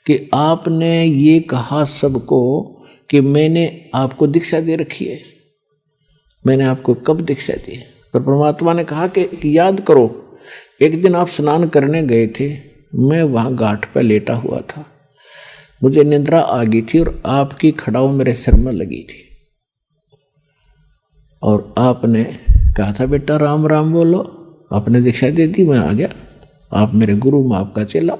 कि आपने ये कहा सबको कि मैंने आपको दीक्षा दे रखी है। मैंने आपको कब दीक्षा दी? पर परमात्मा ने कहा कि याद करो, एक दिन आप स्नान करने गए थे, मैं वहाँ घाट पर लेटा हुआ था, मुझे निद्रा आ गई थी और आपकी खड़ाऊ मेरे सिर में लगी थी, और आपने कहा था बेटा राम राम बोलो, आपने दीक्षा दे दी, मैं आ गया, आप मेरे गुरु, मैं आपका चेला।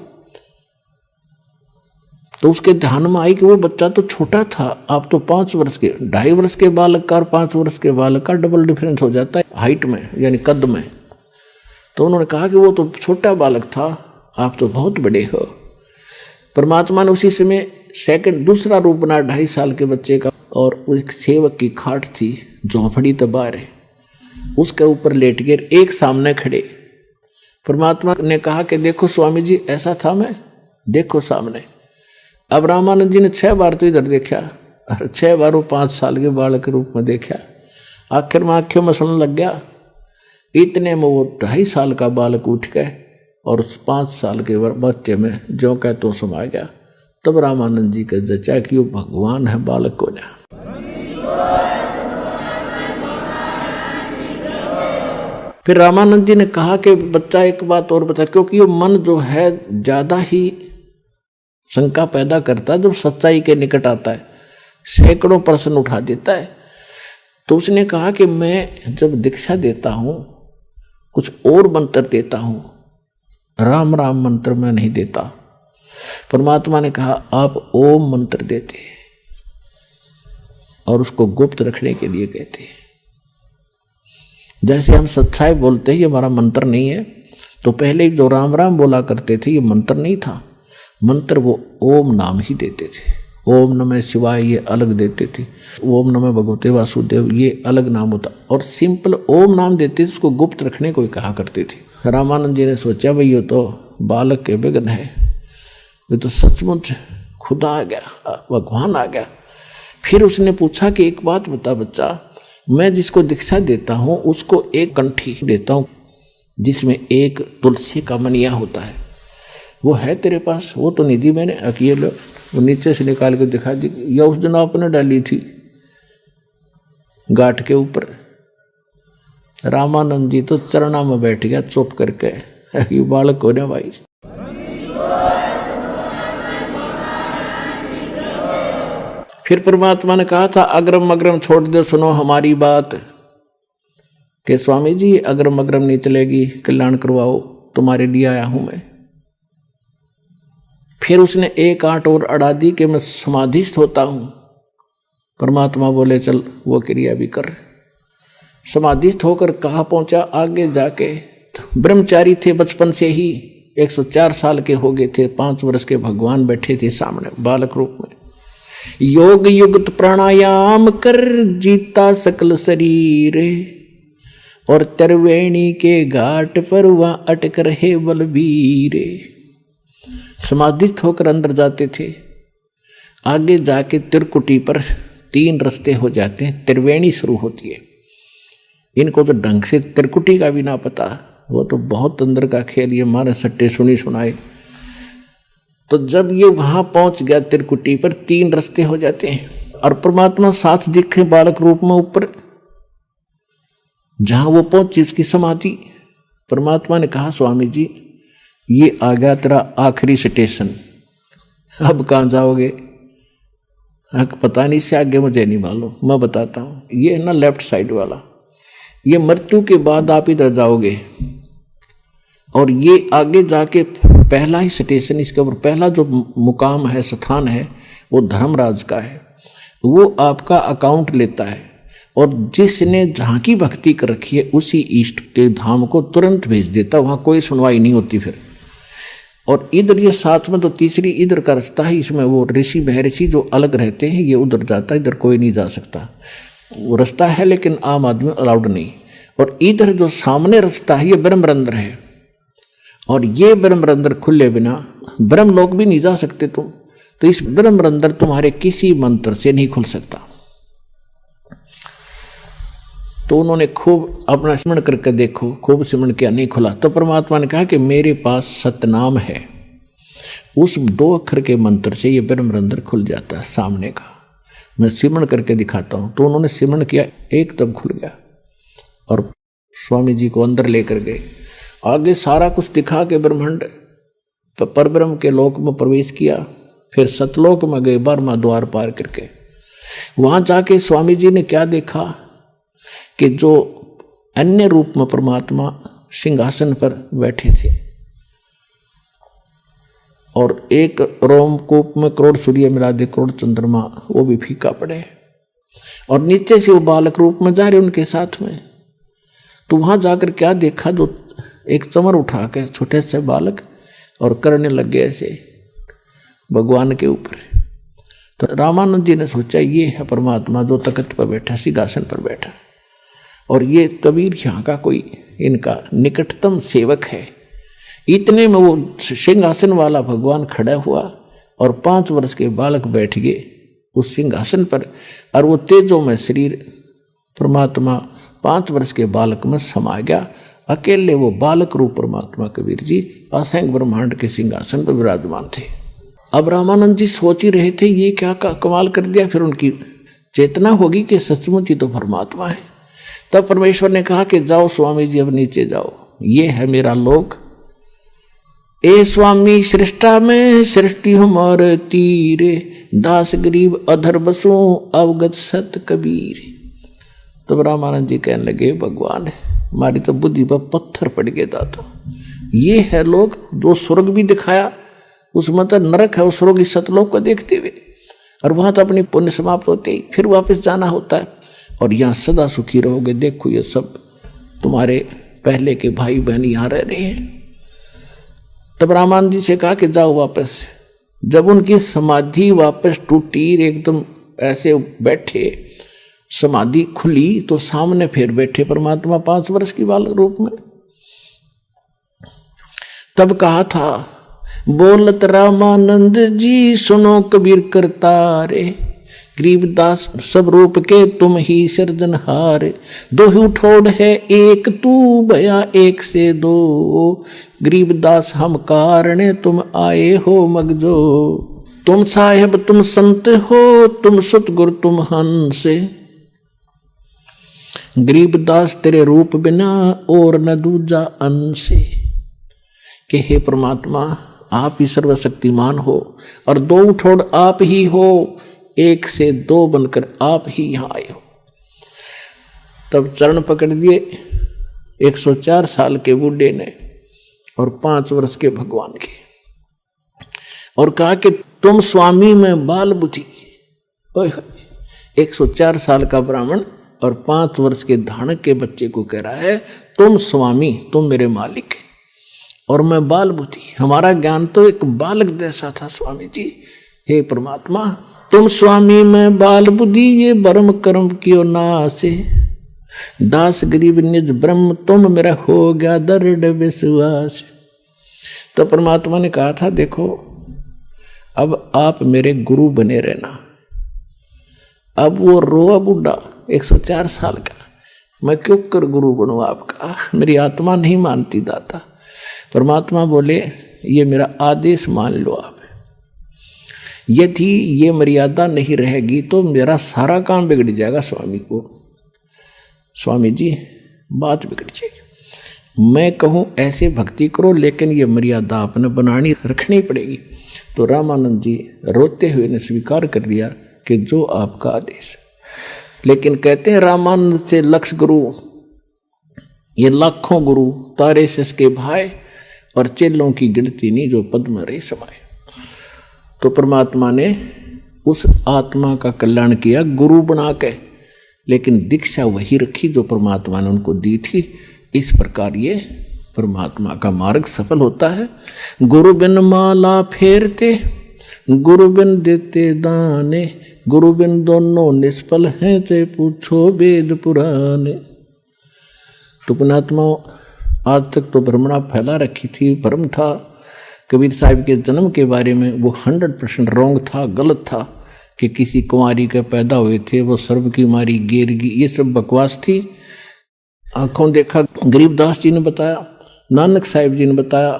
तो उसके ध्यान में आई कि वो बच्चा तो छोटा था, आप तो 5 वर्ष के, 2.5 वर्ष के बालक का और 5 वर्ष के बालक का डबल डिफरेंस हो जाता है हाइट में, यानी कद में। तो उन्होंने कहा कि वो तो छोटा बालक था, आप तो बहुत बड़े हो। परमात्मा ने उसी समय सेकंड दूसरा रूप बना 2.5 साल के बच्चे का, और एक सेवक की खाट थी, झोंपड़ी तबार है, उसके ऊपर लेट गए, एक सामने खड़े। परमात्मा ने कहा कि देखो स्वामी जी, ऐसा था मैं, देखो सामने। अब रामानंद जी ने 6 बार तो इधर देखा, और 6 बार वो 5 साल के बालक के रूप में देखा। आखिर में आंखों में सुनने लग गया। इतने में वो 2.5 साल का बालक उठ गए और उस 5 साल के बच्चे में जो कह तो समा गया। तब रामानंद जी के जचा कि वो भगवान है बालक को ना। फिर रामानंद जी ने कहा कि बच्चा एक बात और बता, क्योंकि वो मन जो है ज्यादा ही शंका पैदा करता है जब सच्चाई के निकट आता है, सैकड़ों प्रश्न उठा देता है। तो उसने कहा कि मैं जब दीक्षा देता हूँ, कुछ और मंत्र देता हूँ, राम राम मंत्र मैं नहीं देता। परमात्मा ने कहा आप ओम मंत्र देते और उसको गुप्त रखने के लिए कहते हैं। जैसे हम सच्चाई बोलते हैं ये हमारा मंत्र नहीं है, तो पहले जो राम राम बोला करते थे ये मंत्र नहीं था। मंत्र वो ओम नाम ही देते थे। ओम नमः शिवाय ये अलग देते थे, ओम नमः भगवते वासुदेव ये अलग नाम होता, और सिंपल ओम नाम देते थे, उसको गुप्त रखने को ही कहा करते थे। रामानंद जी ने सोचा भाई ये तो बालक के विघ्न है, ये तो सचमुच खुदा आ गया, भगवान आ गया। फिर उसने पूछा कि एक बात बता बच्चा, मैं जिसको दीक्षा देता हूँ उसको एक कंठी देता हूँ जिसमें एक तुलसी का मनिया होता है, वो है तेरे पास? वो तो निधि मैंने अकेले वो नीचे से निकाल के दिखा दी, या उस दिन आपने डाली थी गांठ के ऊपर। रामानंद जी तो चरणा में बैठ गया चुप करके, ये बालक हो ना भाई। फिर परमात्मा ने कहा था अग्रम अग्रम छोड़ दो, सुनो हमारी बात, कि स्वामी जी अग्रम अग्रम नहीं चलेगी, कल्याण करवाओ, तुम्हारे लिए आया हूं मैं। फिर उसने एक आंट और अड़ा दी कि मैं समाधिस्थ होता हूं। परमात्मा बोले चल वो क्रिया भी कर। समाधिस्थ होकर कहाँ पहुंचा? आगे जाके ब्रह्मचारी थे बचपन से ही, 104 साल के हो गए थे, 5 वर्ष के भगवान बैठे थे सामने बालक रूप में। योग युक्त प्राणायाम कर जीता सकल शरीर, और त्रिवेणी के घाट पर वहां अटक रहे बलबीर। समाधिस्थ होकर अंदर जाते थे, आगे जाके त्रिकुटी पर 3 रास्ते हो जाते हैं, त्रिवेणी शुरू होती है। इनको तो ढंग से त्रिकुटी का भी ना पता, वो तो बहुत अंदर का खेल, ये मारे सट्टे सुनी सुनाए। तो जब ये वहां पहुंच गया त्रिकुटी पर 3 रास्ते हो जाते हैं, और परमात्मा साथ दिखे बालक रूप में ऊपर। जहां वो पहुंची उसकी समाधि, परमात्मा ने कहा स्वामी जी ये आ गया तेरा आखिरी स्टेशन, अब कहाँ जाओगे? पता नहीं, इससे आगे मुझे नहीं मालूम, मैं बताता हूँ। ये है ना लेफ्ट साइड वाला, ये मृत्यु के बाद आप इधर जाओगे, और ये आगे जाके पहला ही स्टेशन, इसके ऊपर पहला जो मुकाम है, स्थान है, वो धर्मराज का है। वो आपका अकाउंट लेता है, और जिसने जहाँ की भक्ति कर रखी है उसी इष्ट के धाम को तुरंत भेज देता, वहाँ कोई सुनवाई नहीं होती फिर। और इधर ये साथ में तो तीसरी इधर का रास्ता है, इसमें वो ऋषि महर्षि जो अलग रहते हैं, ये उधर जाता है, इधर कोई नहीं जा सकता। वो रास्ता है लेकिन आम आदमी अलाउड नहीं। और इधर जो सामने रास्ता है ये ब्रह्मरंध्र है, और ये ब्रह्मरंध्र खुले बिना ब्रह्म लोग भी नहीं जा सकते तुम, तो इस ब्रह्मरंध्र तुम्हारे किसी मंत्र से नहीं खुल सकता। तो उन्होंने खूब अपना स्मरण करके देखो, खूब स्मरण किया, नहीं खुला। तो परमात्मा ने कहा कि मेरे पास सतनाम है, उस 2 अक्षर के मंत्र से ये ब्रह्मरंध्र खुल जाता है सामने का। मैं सिमरण करके दिखाता हूँ। तो उन्होंने सिमरण किया, एकदम खुल गया, और स्वामी जी को अंदर लेकर गए। आगे सारा कुछ दिखा के ब्रह्मांड परब्रह्म के लोक में प्रवेश किया। फिर सतलोक में गए, 12वां द्वार पार करके। वहां जाके स्वामी जी ने क्या देखा कि जो अन्य रूप में परमात्मा सिंहासन पर बैठे थे, और एक रोमकूप में करोड़ सूर्य मिला दे, करोड़ चंद्रमा, वो भी फीका पड़े, और नीचे से वो बालक रूप में जा रहे उनके साथ में। तो वहां जाकर क्या देखा, जो एक चमर उठा के छोटे से बालक और करने लग गए ऐसे भगवान के ऊपर। तो रामानंद जी ने सोचा ये है परमात्मा जो तख्त पर बैठा, सिंहासन पर बैठा, और ये कबीर यहाँ का कोई इनका निकटतम सेवक है। इतने में वो सिंहासन वाला भगवान खड़ा हुआ, और 5 वर्ष के बालक बैठ गए उस सिंहासन पर, और वो तेजों में शरीर परमात्मा 5 वर्ष के बालक में समा गया। अकेले वो बालक रूप परमात्मा कबीर जी असंख्य ब्रह्मांड के सिंहासन पर विराजमान थे। अब रामानंद जी सोच ही रहे थे ये क्या कमाल कर दिया। फिर उनकी चेतना होगी कि सचमुच ही तो परमात्मा है। तब परमेश्वर ने कहा कि जाओ स्वामी जी, अब नीचे जाओ, ये है मेरा लोक। ए स्वामी सृष्टा में सृष्टि हमारे तीरे, दास गरीब अधर बसो अवगत सत कबीर। तब रामानंद जी कहने लगे भगवान हमारी तो बुद्धि पर पत्थर पड़ गया था, ये है लोग जो स्वर्ग भी दिखाया, उसमें तो नरक है, उस स्वर्ग की सतलोक को देखते हुए, और वहां तो अपनी पुण्य समाप्त होते ही फिर वापस जाना होता है, और यहाँ सदा सुखी रहोगे। देखो ये सब तुम्हारे पहले के भाई बहन यहाँ रह रहे हैं। तब रामानंद जी से कहा कि जाओ वापस। जब उनकी समाधि वापस टूटी, एकदम ऐसे बैठे, समाधि खुली, तो सामने फिर बैठे परमात्मा 5 वर्ष की बालक रूप में। तब कहा था, बोलत रामानंद जी सुनो कबीर करतारे, गरीबदास सब रूप के तुम ही सिरजनहार, दो ही ठोड़ है एक तू भया एक से दो, गरीबदास हम कारणे तुम आए हो मगजो, तुम साहेब तुम संत हो, तुम सतगुरु तुम हंस, गरीबदास तेरे रूप बिना और न दूजा अंश। कि हे परमात्मा, आप ही सर्वशक्तिमान हो, और दो ठोड़ आप ही हो, एक से दो बनकर आप ही यहाँ आए हो। तब चरण पकड़ दिए 104 साल के बूढ़े ने और 5 वर्ष के भगवान के, और कहा कि तुम स्वामी में बाल बुद्धि। 104 साल का ब्राह्मण और 5 वर्ष के धानक के बच्चे को कह रहा है, तुम स्वामी, तुम मेरे मालिक, और मैं बाल बुद्धि। हमारा ज्ञान तो एक बालक जैसा था स्वामी जी। हे परमात्मा, तुम स्वामी में बाल बुद्धि, ये ब्रह्म कर्म कियो नासे, दास गरीब निज ब्रह्म तुम मेरा हो गया दृढ़ विश्वास। तो परमात्मा ने कहा था, देखो अब आप मेरे गुरु बने रहना। अब वो रोआ बुढ़ा 104 साल का, मैं क्यों कर गुरु बनूं आपका, मेरी आत्मा नहीं मानती दाता। परमात्मा बोले, ये मेरा आदेश मान लो आप, यदि ये मर्यादा नहीं रहेगी तो मेरा सारा काम बिगड़ जाएगा। स्वामी को, स्वामी जी बात बिगड़ जाएगी, मैं कहूँ ऐसे भक्ति करो, लेकिन ये मर्यादा आपने बनानी रखनी पड़ेगी। तो रामानंद जी रोते हुए ने स्वीकार कर लिया कि जो आपका आदेश। लेकिन कहते हैं रामानंद से लक्ष गुरु, ये लाखों गुरु तारे से के भाई, और चेलों की गिनती नहीं जो पद में रही समाये। तो परमात्मा ने उस आत्मा का कल्याण किया गुरु बना के, लेकिन दीक्षा वही रखी जो परमात्मा ने उनको दी थी। इस प्रकार ये परमात्मा का मार्ग सफल होता है। गुरु बिन माला फेरते, गुरु बिन देते दाने, गुरु बिन दोनों निष्फल हैं, ते पूछो वेद पुराने। तो पुणात्मा, आज तक तो भ्रमणा फैला रखी थी, भ्रम था कबीर साहिब के जन्म के बारे में, वो 100% रॉन्ग था, गलत था, कि किसी कुंवारी के पैदा हुए थे, वो सर्व की मारी गेरगी, ये सब बकवास थी। आंखों देखा गरीबदास जी ने बताया, नानक साहिब जी ने बताया,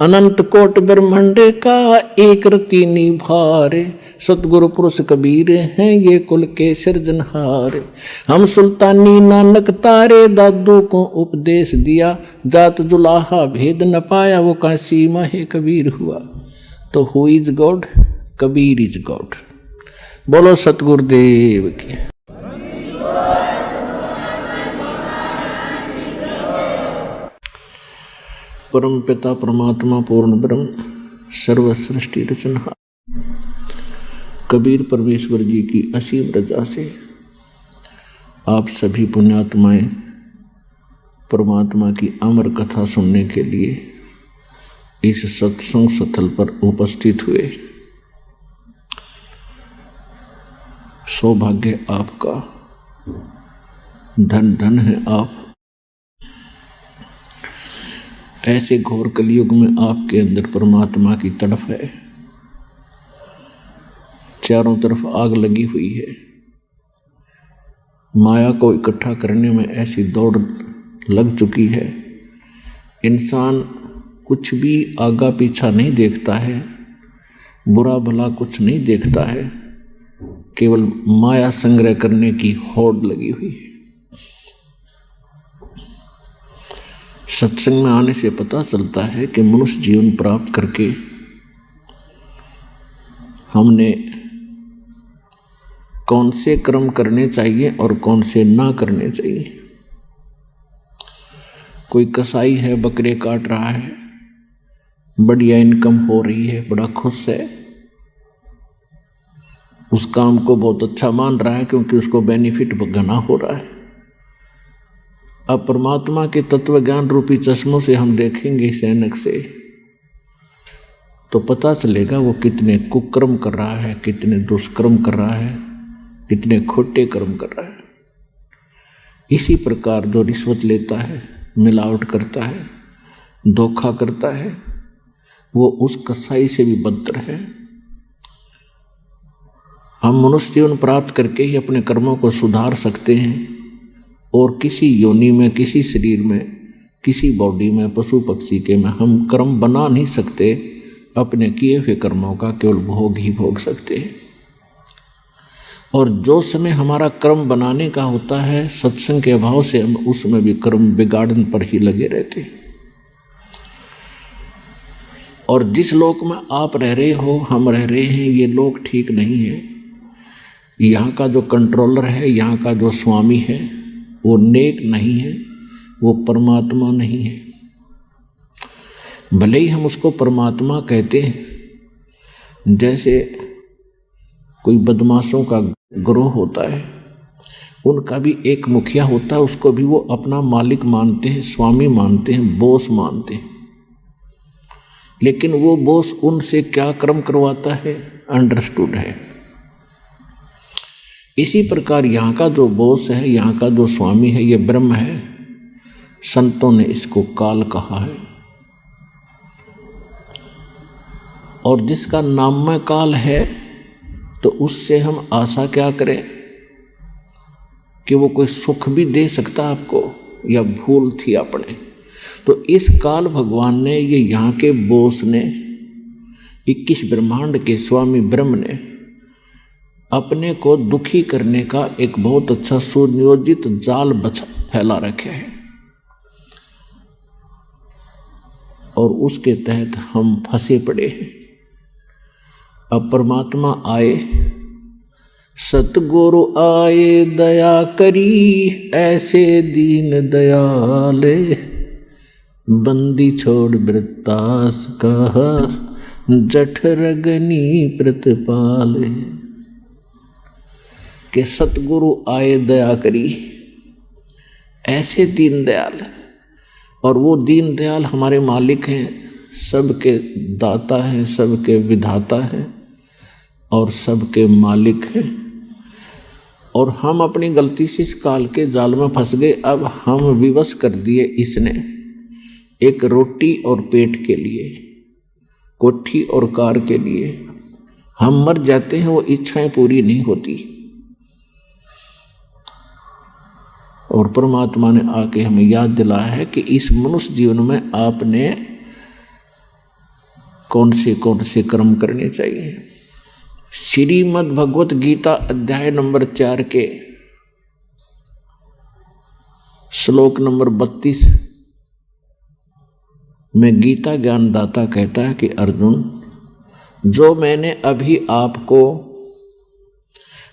अनंत कोट ब्रह्मांड का एक रति निभारे, सतगुरु पुरुष कबीर हैं ये कुल के सिरजनहार। हम सुल्तानी नानक तारे, दादू को उपदेश दिया, जात जुलाहा भेद न पाया, वो काशी माहे कबीर हुआ। तो who is God? Kabir is God. बोलो सतगुरुदेव की। परम पिता परमात्मा पूर्ण ब्रह्म सर्व सृष्टि रचना कबीर परमेश्वर जी की असीम रजा से आप सभी पुण्यात्माएं परमात्मा की अमर कथा सुनने के लिए इस सत्संग स्थल पर उपस्थित हुए। सौभाग्य आपका, धन धन है आप। ऐसे घोर कलयुग में आपके अंदर परमात्मा की तड़फ है, चारों तरफ आग लगी हुई है, माया को इकट्ठा करने में ऐसी दौड़ लग चुकी है। इंसान कुछ भी आगा पीछा नहीं देखता है, बुरा भला कुछ नहीं देखता है, केवल माया संग्रह करने की होड़ लगी हुई है। सत्संग में आने से पता चलता है कि मनुष्य जीवन प्राप्त करके हमने कौन से कर्म करने चाहिए और कौन से ना करने चाहिए। कोई कसाई है, बकरे काट रहा है, बढ़िया इनकम हो रही है, बड़ा खुश है, उस काम को बहुत अच्छा मान रहा है क्योंकि उसको बेनिफिट घना हो रहा है। अब परमात्मा के तत्व ज्ञान रूपी चश्मों से हम देखेंगे इस ऐनक से, तो पता चलेगा वो कितने कुकर्म कर रहा है, कितने दुष्कर्म कर रहा है, कितने खोटे कर्म कर रहा है। इसी प्रकार जो रिश्वत लेता है, मिलावट करता है, धोखा करता है, वो उस कसाई से भी बदतर है। हम मनुष्य जीवन प्राप्त करके ही अपने कर्मों को सुधार सकते हैं और किसी योनि में, किसी शरीर में, किसी बॉडी में, पशु पक्षी के में हम कर्म बना नहीं सकते। अपने किए हुए कर्मों का केवल भोग ही भोग सकते हैं। और जो समय हमारा कर्म बनाने का होता है, सत्संग के अभाव से हम उसमें भी कर्म बिगाड़न पर ही लगे रहते हैं। और जिस लोक में आप रह रहे हो, हम रह रहे हैं, ये लोक ठीक नहीं है। यहाँ का जो कंट्रोलर है, यहाँ का जो स्वामी है, वो नेक नहीं है, वो परमात्मा नहीं है। भले ही हम उसको परमात्मा कहते हैं, जैसे कोई बदमाशों का ग्रोह होता है, उनका भी एक मुखिया होता है, उसको भी वो अपना मालिक मानते हैं, स्वामी मानते हैं, बॉस मानते हैं। लेकिन वो बॉस उनसे क्या कर्म करवाता है, अंडरस्टूड है। इसी प्रकार यहाँ का जो बॉस है, यहाँ का जो स्वामी है, ये ब्रह्म है। संतों ने इसको काल कहा है। और जिसका नाममय काल है, तो उससे हम आशा क्या करें कि वो कोई सुख भी दे सकता आपको, या भूल थी अपने। तो इस काल भगवान ने, ये यहाँ के बॉस ने, 21 ब्रह्मांड के स्वामी ब्रह्म ने अपने को दुखी करने का एक बहुत अच्छा सुनियोजित जाल फैला रखे है। और उसके तहत हम फंसे पड़े हैं। अब परमात्मा आए, सतगुरु आए दया करी, ऐसे दीन दयाले, बंदी छोड़ वृत्तास कहा, जठरगनी प्रतिपाले। के सतगुरु आए दया करी, ऐसे दीन दयाल। और वो दीन दयाल हमारे मालिक हैं, सबके दाता हैं, सबके विधाता हैं और सबके मालिक हैं। और हम अपनी गलती से इस काल के जाल में फंस गए। अब हम विवश कर दिए इसने, एक रोटी और पेट के लिए, कोठी और कार के लिए हम मर जाते हैं, वो इच्छाएं पूरी नहीं होती। और परमात्मा ने आके हमें याद दिलाया है कि इस मनुष्य जीवन में आपने कौन से कर्म करने चाहिए। श्रीमद् भगवत गीता अध्याय नंबर 4 के श्लोक नंबर 32 में गीता ज्ञानदाता कहता है कि अर्जुन, जो मैंने अभी आपको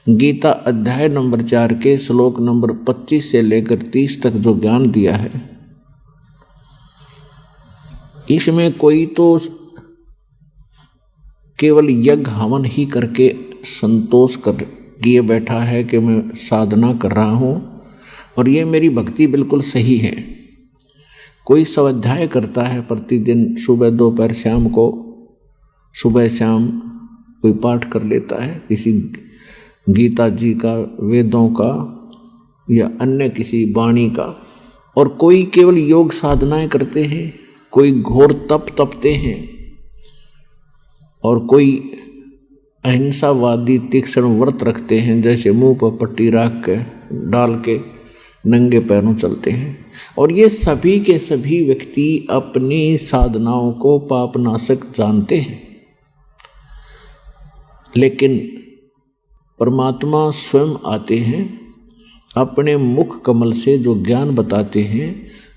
गीता अध्याय नंबर 4 के श्लोक नंबर 25 से लेकर 30 तक जो ज्ञान दिया है, इसमें कोई तो केवल यज्ञ हवन ही करके संतोष कर किए बैठा है कि मैं साधना कर रहा हूँ और ये मेरी भक्ति बिल्कुल सही है। कोई स्वाध्याय करता है प्रतिदिन, सुबह दोपहर शाम को, सुबह शाम कोई पाठ कर लेता है किसी गीता जी का, वेदों का या अन्य किसी वाणी का। और कोई केवल योग साधनाएं करते हैं, कोई घोर तप तपते हैं और कोई अहिंसावादी तीक्ष्ण व्रत रखते हैं, जैसे मुंह पर पट्टी रख के डाल के नंगे पैरों चलते हैं। और ये सभी के सभी व्यक्ति अपनी साधनाओं को पापनाशक जानते हैं, लेकिन परमात्मा स्वयं आते हैं, अपने मुख कमल से जो ज्ञान बताते हैं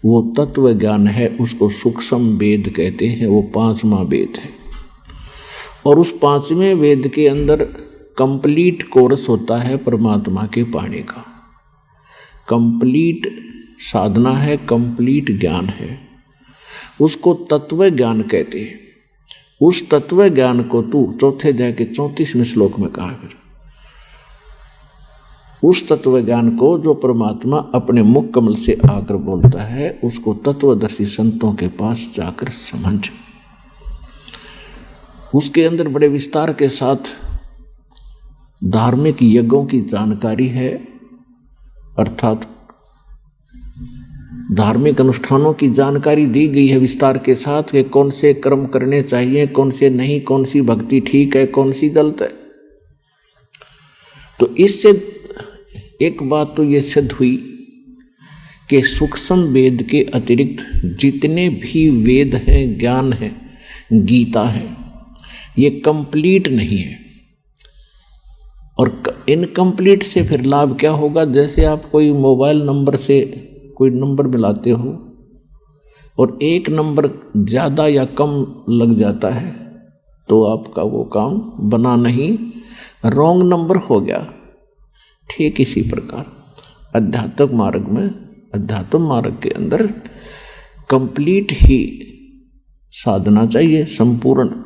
वो तत्व ज्ञान है, उसको सूक्ष्म वेद कहते हैं। वो 5वां वेद है और उस 5वें वेद के अंदर कंप्लीट कोर्स होता है परमात्मा के पाने का। कंप्लीट साधना है, कंप्लीट ज्ञान है, उसको तत्व ज्ञान कहते हैं। उस तत्व ज्ञान को तू चौथे अध्याय के 34वें श्लोक में कहा फिर उस तत्व ज्ञान को जो परमात्मा अपने मुख कमल से आकर बोलता है, उसको तत्वदर्शी संतों के पास जाकर समझ। उसके अंदर बड़े विस्तार के साथ धार्मिक यज्ञों की जानकारी है, अर्थात धार्मिक अनुष्ठानों की जानकारी दी गई है विस्तार के साथ कि कौन से कर्म करने चाहिए, कौन से नहीं, कौन सी भक्ति ठीक है, कौन सी गलत है। तो इससे एक बात तो ये सिद्ध हुई कि सूक्ष्म वेद के अतिरिक्त जितने भी वेद हैं, ज्ञान है, गीता है, ये कंप्लीट नहीं है। और इनकम्प्लीट से फिर लाभ क्या होगा? जैसे आप कोई मोबाइल नंबर से कोई नंबर मिलाते हो और एक नंबर ज़्यादा या कम लग जाता है तो आपका वो काम बना नहीं, रॉन्ग नंबर हो गया। ठीक इसी प्रकार अध्यात्म मार्ग के अंदर कंप्लीट ही साधना चाहिए, संपूर्ण।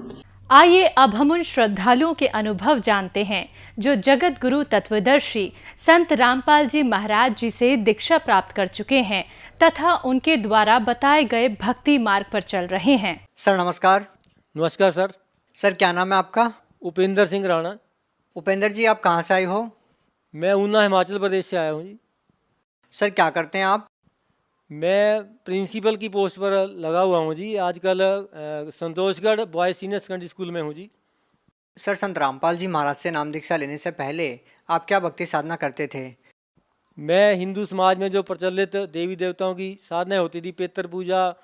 आइए अब हम उन श्रद्धालुओं के अनुभव जानते हैं जो जगत गुरु तत्वदर्शी संत रामपाल जी महाराज जी से दीक्षा प्राप्त कर चुके हैं तथा उनके द्वारा बताए गए भक्ति मार्ग पर चल रहे हैं। सर नमस्कार। नमस्कार सर। सर क्या नाम है आपका? उपेंद्र सिंह राणा। उपेंद्र जी आप कहाँ से आए हो? मैं ऊना हिमाचल प्रदेश से आया हूँ जी। सर क्या करते हैं आप? मैं प्रिंसिपल की पोस्ट पर लगा हुआ हूँ जी। आजकल Santoshgarh boys senior secondary school में हूँ जी। सर संत रामपाल जी महाराज से नाम दीक्षा लेने से पहले आप क्या भक्ति साधना करते थे? मैं हिंदू समाज में जो प्रचलित देवी देवताओं की साधना होती थी, पितृ पूजा,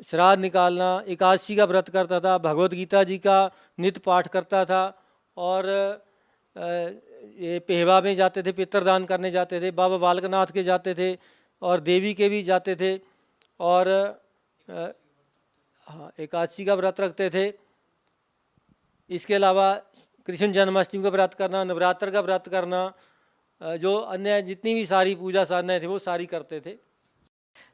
श्राद्ध निकालना, एकादशी का व्रत करता था, भगवत गीता जी का नित्य पाठ करता था और ये पेहवा में जाते थे, पितृदान करने जाते थे, बाबा बालकनाथ के जाते थे और देवी के भी जाते थे और एकादशी का व्रत रखते थे। इसके अलावा कृष्ण जन्माष्टमी का व्रत करना, नवरात्र का व्रत करना, जो अन्य जितनी भी सारी पूजा साधनाएं थी वो सारी करते थे।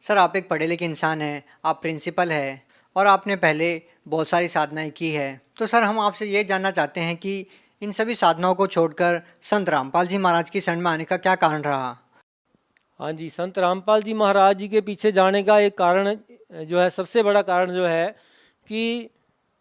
सर आप एक पढ़े लिखे इंसान हैं, आप प्रिंसिपल हैं और आपने पहले बहुत सारी साधनाएं की है, तो सर हम आपसे ये जानना चाहते हैं कि इन सभी साधनाओं को छोड़कर संत रामपाल जी महाराज की शरण में आने का क्या कारण रहा? हाँ जी, संत रामपाल जी महाराज जी के पीछे जाने का एक कारण जो है, सबसे बड़ा कारण जो है कि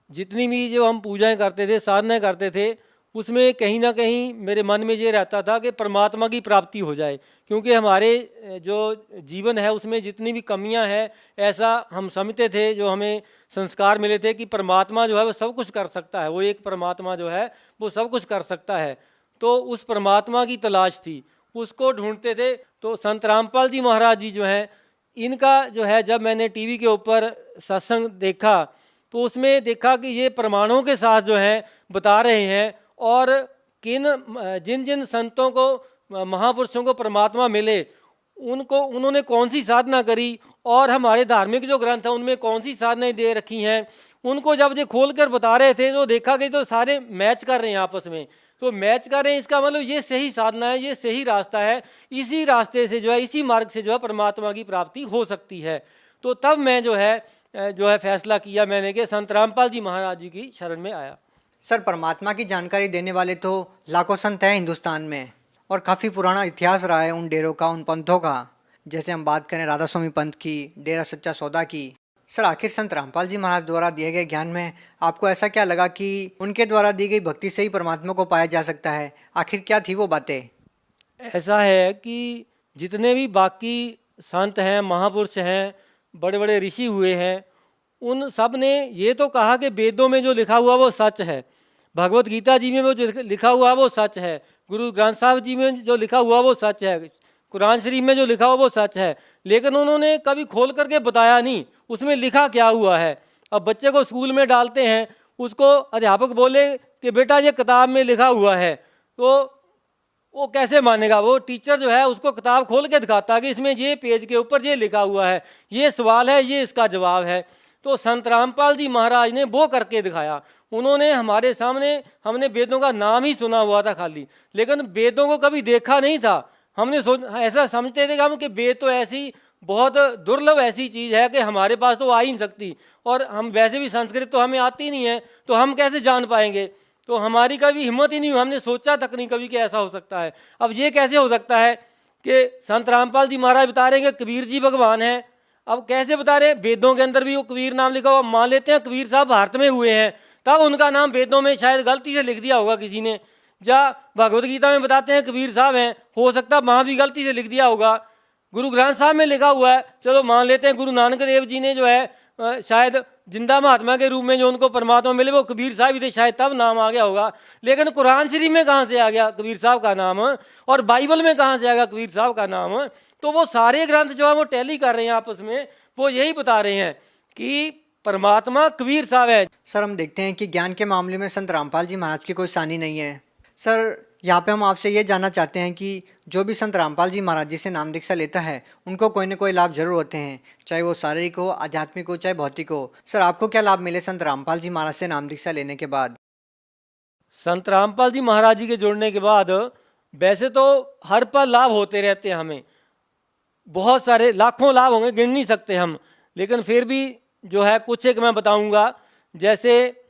जितनी भी जो हम पूजाएं करते थे, साधनाएं करते थे, उसमें कहीं ना कहीं मेरे मन में ये रहता था कि परमात्मा की प्राप्ति हो जाए। क्योंकि हमारे जो जीवन है उसमें जितनी भी कमियां हैं, ऐसा हम समझते थे, जो हमें संस्कार मिले थे कि परमात्मा जो है वो सब कुछ कर सकता है, वो एक परमात्मा जो है वो सब कुछ कर सकता है। तो उस परमात्मा की तलाश थी, उसको ढूंढते थे। तो संत रामपाल जी महाराज जी जो हैं, इनका जो है जब मैंने टीवी के ऊपर सत्संग देखा तो उसमें देखा कि ये प्रमाणों के साथ जो है बता रहे हैं और जिन जिन संतों को, महापुरुषों को परमात्मा मिले, उन्होंने कौन सी साधना करी और हमारे धार्मिक जो ग्रंथ हैं उनमें कौन सी साधनाएं दे रखी हैं, उनको जब ये खोल कर बता रहे थे तो देखा कि तो सारे मैच कर रहे हैं आपस में। तो मैच कर रहे हैं, इसका मतलब ये सही साधना है, ये सही रास्ता है, इसी रास्ते से जो है, इसी मार्ग से जो है परमात्मा की प्राप्ति हो सकती है। तो तब मैं जो है फैसला किया मैंने कि संत रामपाल जी महाराज जी की शरण में आया। सर परमात्मा की जानकारी देने वाले तो लाखों संत हैं हिंदुस्तान में और काफ़ी पुराना इतिहास रहा है उन डेरों का, उन पंथों का। जैसे हम बात करें राधा स्वामी पंथ की, डेरा सच्चा सौदा की। सर आखिर संत रामपाल जी महाराज द्वारा दिए गए ज्ञान में आपको ऐसा क्या लगा कि उनके द्वारा दी गई भक्ति से ही परमात्मा को पाया जा सकता है? आखिर क्या थी वो बातें? ऐसा है कि जितने भी बाकी संत हैं, महापुरुष हैं, बड़े बड़े ऋषि हुए हैं, उन सब ने ये तो कहा कि वेदों में जो लिखा हुआ वो सच है, भगवत गीता जी में वो जो लिखा हुआ वो सच है, गुरु ग्रंथ साहब जी में जो लिखा हुआ वो सच है, कुरान शरीफ में जो लिखा हुआ वो सच है। लेकिन उन्होंने कभी खोल करके बताया नहीं उसमें लिखा क्या हुआ है। अब बच्चे को स्कूल में डालते हैं, उसको अध्यापक बोले कि बेटा ये किताब में लिखा हुआ है, तो वो कैसे मानेगा? वो टीचर जो है उसको किताब खोल के दिखाता है कि इसमें ये पेज के ऊपर ये लिखा हुआ है, ये सवाल है, ये इसका जवाब है। तो संत रामपाल जी महाराज ने वो करके दिखाया। उन्होंने हमारे सामने, हमने वेदों का नाम ही सुना हुआ था खाली, लेकिन वेदों को कभी देखा नहीं था। हमने ऐसा समझते थे कि हम कि वेद तो ऐसी बहुत दुर्लभ ऐसी चीज़ है कि हमारे पास तो आ ही नहीं सकती, और हम वैसे भी संस्कृत तो हमें आती नहीं है, तो हम कैसे जान पाएंगे। तो हमारी कभी हिम्मत ही नहीं हुई, हमने सोचा तक नहीं कभी कि ऐसा हो सकता है। अब ये कैसे हो सकता है कि संत रामपाल जी महाराज बता रहे हैं कि कबीर जी भगवान हैं। अब कैसे बता रहे हैं, वेदों के अंदर भी वो कबीर नाम लिखा हुआ, मान लेते हैं कबीर साहब भारत में हुए हैं, तब उनका नाम वेदों में शायद गलती से लिख दिया होगा किसी ने। जहाँ भगवत गीता में बताते हैं कबीर साहब हैं, हो सकता है वहाँ भी गलती से लिख दिया होगा। गुरु ग्रंथ साहब में लिखा हुआ है, चलो मान लेते हैं गुरु नानक देव जी ने जो है शायद जिंदा महात्मा के रूप में जो उनको परमात्मा मिले वो कबीर साहब ही थे, शायद तब नाम आ गया होगा। लेकिन कुरान शरीफ में कहाँ से आ गया कबीर साहब का नाम, और बाइबल में कहाँ से आ गया कबीर साहब का नाम। तो वो सारे ग्रंथ जो है वो टैली कर रहे हैं आपस में, वो यही बता रहे हैं कि परमात्मा कबीर साहब है। सर हम देखते हैं कि ज्ञान के मामले में संत रामपाल जी महाराज की कोई सानी नहीं है। सर यहाँ पे हम आपसे ये जानना चाहते हैं कि जो भी संत रामपाल जी महाराज जी से नाम दीक्षा लेता है उनको कोई ना कोई लाभ जरूर होते हैं, चाहे वो शारीरिक हो, आध्यात्मिक हो, चाहे भौतिक हो। सर आपको क्या लाभ मिले संत रामपाल जी महाराज से नाम दीक्षा लेने के बाद? संत रामपाल जी महाराज जी के जुड़ने के बाद वैसे तो हर पल लाभ होते रहते हैं, हमें बहुत सारे लाखों लाभ होंगे, गिन नहीं सकते हम, लेकिन फिर भी जो है कुछ एक मैं बताऊंगा। जैसे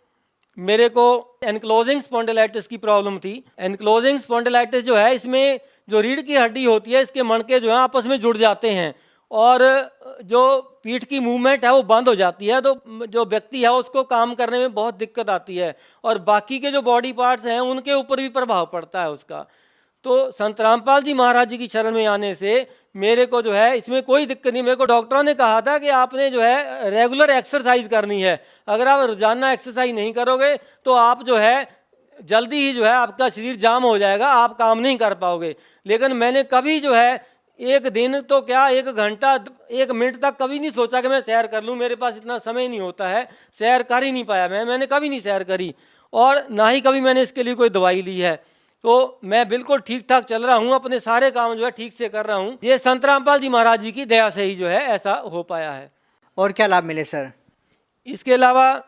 मेरे को एनक्लोजिंग स्पॉन्डिलाइटिस की प्रॉब्लम थी। एनक्लोजिंग स्पॉन्डिलाइटिस जो है, इसमें जो रीढ़ की हड्डी होती है, इसके मणके जो है आपस में जुड़ जाते हैं और जो पीठ की मूवमेंट है वो बंद हो जाती है, तो जो व्यक्ति है उसको काम करने में बहुत दिक्कत आती है और बाकी के जो बॉडी पार्ट्स हैं उनके ऊपर भी प्रभाव पड़ता है उसका। तो संत रामपाल जी महाराज जी की शरण में आने से मेरे को जो है इसमें कोई दिक्कत नहीं। मेरे को डॉक्टरों ने कहा था कि आपने जो है रेगुलर एक्सरसाइज करनी है, अगर आप रोजाना एक्सरसाइज नहीं करोगे तो आप जो है जल्दी ही जो है आपका शरीर जाम हो जाएगा, आप काम नहीं कर पाओगे। लेकिन मैंने कभी जो है एक दिन तो क्या, एक घंटा, एक मिनट तक कभी नहीं सोचा कि मैं सैर कर लूँ, मेरे पास इतना समय नहीं होता है, सैर कर ही नहीं पाया मैंने कभी नहीं सैर करी, और ना ही कभी मैंने इसके लिए कोई दवाई ली है। तो मैं बिल्कुल ठीक ठाक चल रहा हूँ, अपने सारे काम जो है ठीक से कर रहा हूँ। ये संत रामपाल जी महाराज जी की दया से ही जो है ऐसा हो पाया है। और क्या लाभ मिले सर? इसके अलावा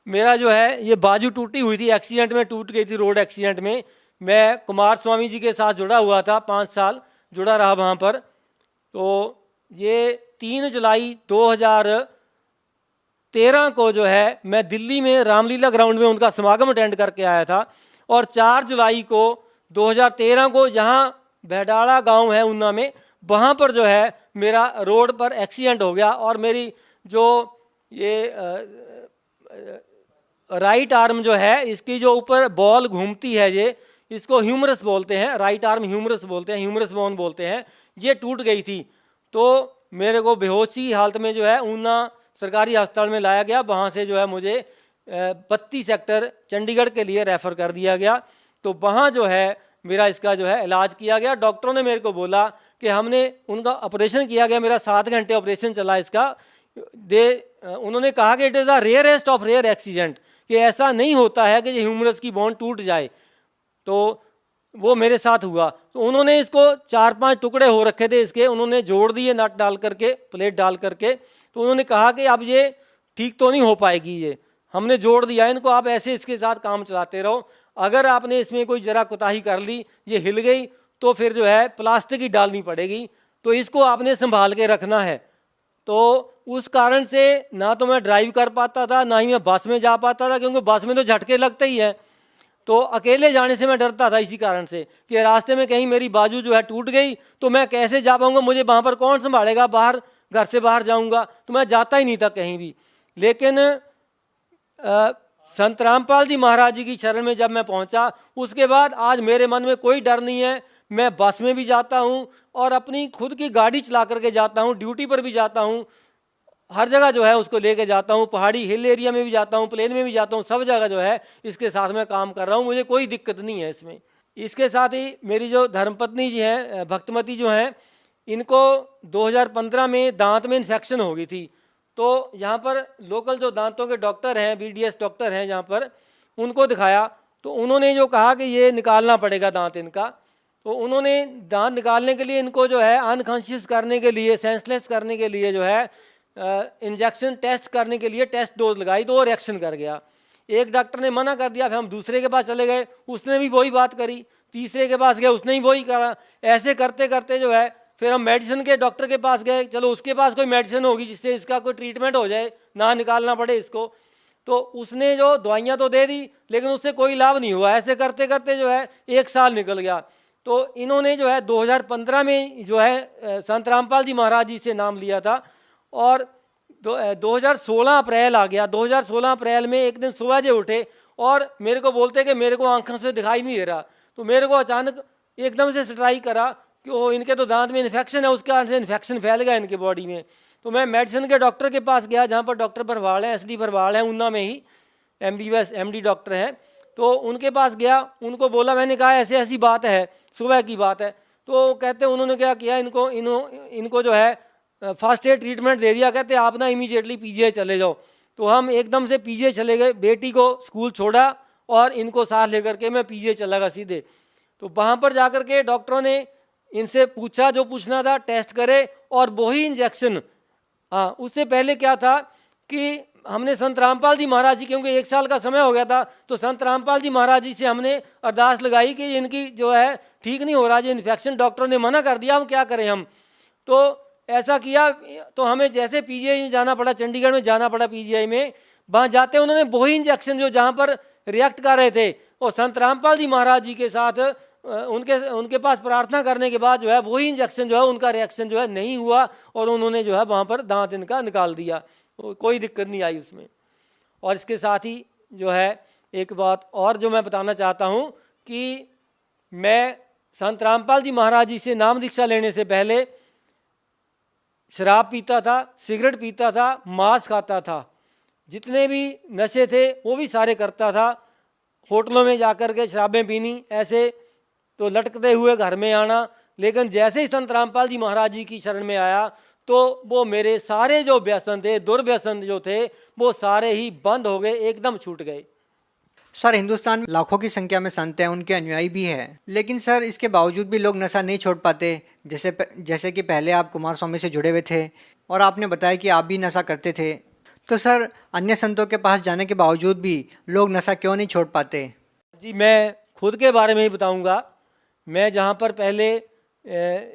मेरा जो है ये बाजू टूटी हुई थी, एक्सीडेंट में टूट गई थी, रोड एक्सीडेंट में। मैं कुमार स्वामी जी के साथ जुड़ा हुआ था, 5 साल जुड़ा रहा वहाँ पर। तो ये 3 जुलाई 2013 को जो है मैं दिल्ली में रामलीला ग्राउंड में उनका समागम अटेंड करके आया था, और 4 जुलाई को 2013 को जहाँ बहडाड़ा गांव है ऊना में, वहाँ पर जो है मेरा रोड पर एक्सीडेंट हो गया और मेरी जो ये राइट आर्म जो है, इसकी जो ऊपर बॉल घूमती है, ये इसको ह्यूमरस बोलते हैं, राइट आर्म ह्यूमरस बोलते हैं, ह्यूमरस बोन बोलते हैं, ये टूट गई थी। तो मेरे को बेहोशी हालत में जो है ऊना सरकारी अस्पताल में लाया गया, वहाँ से जो है मुझे 32 सेक्टर चंडीगढ़ के लिए रेफ़र कर दिया गया। तो वहाँ जो है मेरा इसका जो है इलाज किया गया। डॉक्टरों ने मेरे को बोला कि हमने उनका ऑपरेशन किया गया, मेरा 7 घंटे ऑपरेशन चला इसका। उन्होंने कहा कि it is the rarest of rare accident, कि ऐसा नहीं होता है कि ये ह्यूमरस की बोन टूट जाए। तो वो मेरे साथ हुआ। तो उन्होंने इसको 4-5 टुकड़े हो रखे थे इसके, उन्होंने जोड़ दिए नट डाल करके, प्लेट डाल करके। तो उन्होंने कहा कि अब ये ठीक तो नहीं हो पाएगी, ये हमने जोड़ दिया इनको, आप ऐसे इसके साथ काम चलाते रहो, अगर आपने इसमें कोई ज़रा कोताही कर ली, ये हिल गई, तो फिर जो है प्लास्टिक ही डालनी पड़ेगी, तो इसको आपने संभाल के रखना है। तो उस कारण से ना तो मैं ड्राइव कर पाता था, ना ही मैं बस में जा पाता था, क्योंकि बस में तो झटके लगते ही हैं। तो अकेले जाने से मैं डरता था, इसी कारण से कि रास्ते में कहीं मेरी बाजू जो है टूट गई तो मैं कैसे जा पाऊँगा, मुझे वहाँ पर कौन संभालेगा, बाहर घर से बाहर जाऊँगा, तो मैं जाता ही नहीं था कहीं भी। लेकिन संत रामपाल जी महाराज जी की शरण में जब मैं पहुंचा, उसके बाद आज मेरे मन में कोई डर नहीं है। मैं बस में भी जाता हूं और अपनी खुद की गाड़ी चला करके जाता हूं, ड्यूटी पर भी जाता हूं, हर जगह जो है उसको लेके जाता हूं, पहाड़ी हिल एरिया में भी जाता हूं, प्लेन में भी जाता हूं, सब जगह जो है इसके साथ मैं काम कर रहा हूं, मुझे कोई दिक्कत नहीं है इसमें। इसके साथ ही मेरी जो धर्मपत्नी जी हैं, भक्तमती जो हैं, इनको 2015 में दांत में इन्फेक्शन हो गई थी। तो यहाँ पर लोकल जो दांतों के डॉक्टर हैं, BDS डॉक्टर हैं यहाँ पर, उनको दिखाया। तो उन्होंने जो कहा कि ये निकालना पड़ेगा दांत इनका। तो उन्होंने दांत निकालने के लिए इनको जो है अनकॉन्शियस करने के लिए, सेंसलेस करने के लिए जो है इंजेक्शन टेस्ट करने के लिए टेस्ट डोज लगाई, तो वो रिएक्शन कर गया। एक डॉक्टर ने मना कर दिया, फिर हम दूसरे के पास चले गए, उसने भी वही बात करी, तीसरे के पास गए, उसने ही वही करा। ऐसे करते करते जो है फिर हम मेडिसिन के डॉक्टर के पास गए, चलो उसके पास कोई मेडिसिन होगी जिससे इसका कोई ट्रीटमेंट हो जाए, ना निकालना पड़े इसको। तो उसने जो दवाइयाँ तो दे दी लेकिन उससे कोई लाभ नहीं हुआ। ऐसे करते करते जो है 1 साल निकल गया। तो इन्होंने जो है 2015 में जो है संत रामपाल जी महाराज जी से नाम लिया था और 2016 अप्रैल आ गया। 2016 अप्रैल में एक दिन सुबह जे उठे और मेरे को बोलते कि मेरे को आंखों से दिखाई नहीं दे रहा। तो मेरे को अचानक एकदम से स्ट्राइक करा कि वो इनके तो दांत में इन्फेक्शन है, उसके कारण से इन्फेक्शन फैल गया इनके बॉडी में। तो मैं मेडिसिन के डॉक्टर के पास गया, जहाँ पर डॉक्टर भरवाड़ हैं, SD भरवाड़ हैं, ऊना में ही MBBS MD डॉक्टर हैं। तो उनके पास गया, उनको बोला, मैंने कहा ऐसे ऐसी बात है, सुबह की बात है। तो कहते उन्होंने क्या किया, इनको जो है फर्स्ट एड ट्रीटमेंट दे दिया। कहते आप ना इमीडिएटली PGI चले जाओ। तो हम एकदम से PGI चले गए, बेटी को स्कूल छोड़ा और इनको साथ लेकर के मैं PGI चला गया सीधे। तो वहाँ पर जाकर के डॉक्टरों ने इनसे पूछा जो पूछना था, टेस्ट करे और वही इंजेक्शन। हाँ, उससे पहले क्या था कि हमने संत रामपाल जी महाराज जी, क्योंकि 1 साल का समय हो गया था, तो संत रामपाल जी महाराज जी से हमने अरदास लगाई कि इनकी जो है ठीक नहीं हो रहा, जो इन्फेक्शन डॉक्टरों ने मना कर दिया, हम क्या करें हम। तो ऐसा किया, तो हमें जैसे PGI में जाना पड़ा, चंडीगढ़ में जाना पड़ा PGI में। वहाँ जाते उन्होंने वही इंजेक्शन जो जहाँ पर रिएक्ट कर रहे थे, और संत रामपाल जी महाराज जी के साथ उनके पास प्रार्थना करने के बाद जो है वही इंजेक्शन जो है उनका रिएक्शन जो है नहीं हुआ और उन्होंने जो है वहाँ पर दांत इनका निकाल दिया, कोई दिक्कत नहीं आई उसमें। और इसके साथ ही जो है एक बात और जो मैं बताना चाहता हूँ कि मैं संत रामपाल जी महाराज जी से नाम दीक्षा लेने से पहले शराब पीता था, सिगरेट पीता था, मांस खाता था, जितने भी नशे थे वो भी सारे करता था। होटलों में जाकर के शराबें पीनी, ऐसे तो लटकते हुए घर में आना। लेकिन जैसे ही संत रामपाल जी महाराज जी की शरण में आया तो वो मेरे सारे जो व्यसन थे, दुर्व्यसन जो थे, वो सारे ही बंद हो गए, एकदम छूट गए। सर, हिंदुस्तान में लाखों की संख्या में संत हैं, उनके अनुयायी भी हैं, लेकिन सर इसके बावजूद भी लोग नशा नहीं छोड़ पाते। जैसे कि पहले आप कुमार स्वामी से जुड़े हुए थे और आपने बताया कि आप भी नशा करते थे। तो सर अन्य संतों के पास जाने के बावजूद भी लोग नशा क्यों नहीं छोड़ पाते? जी, मैं खुद के बारे में ही बताऊंगा। मैं जहाँ पर पहले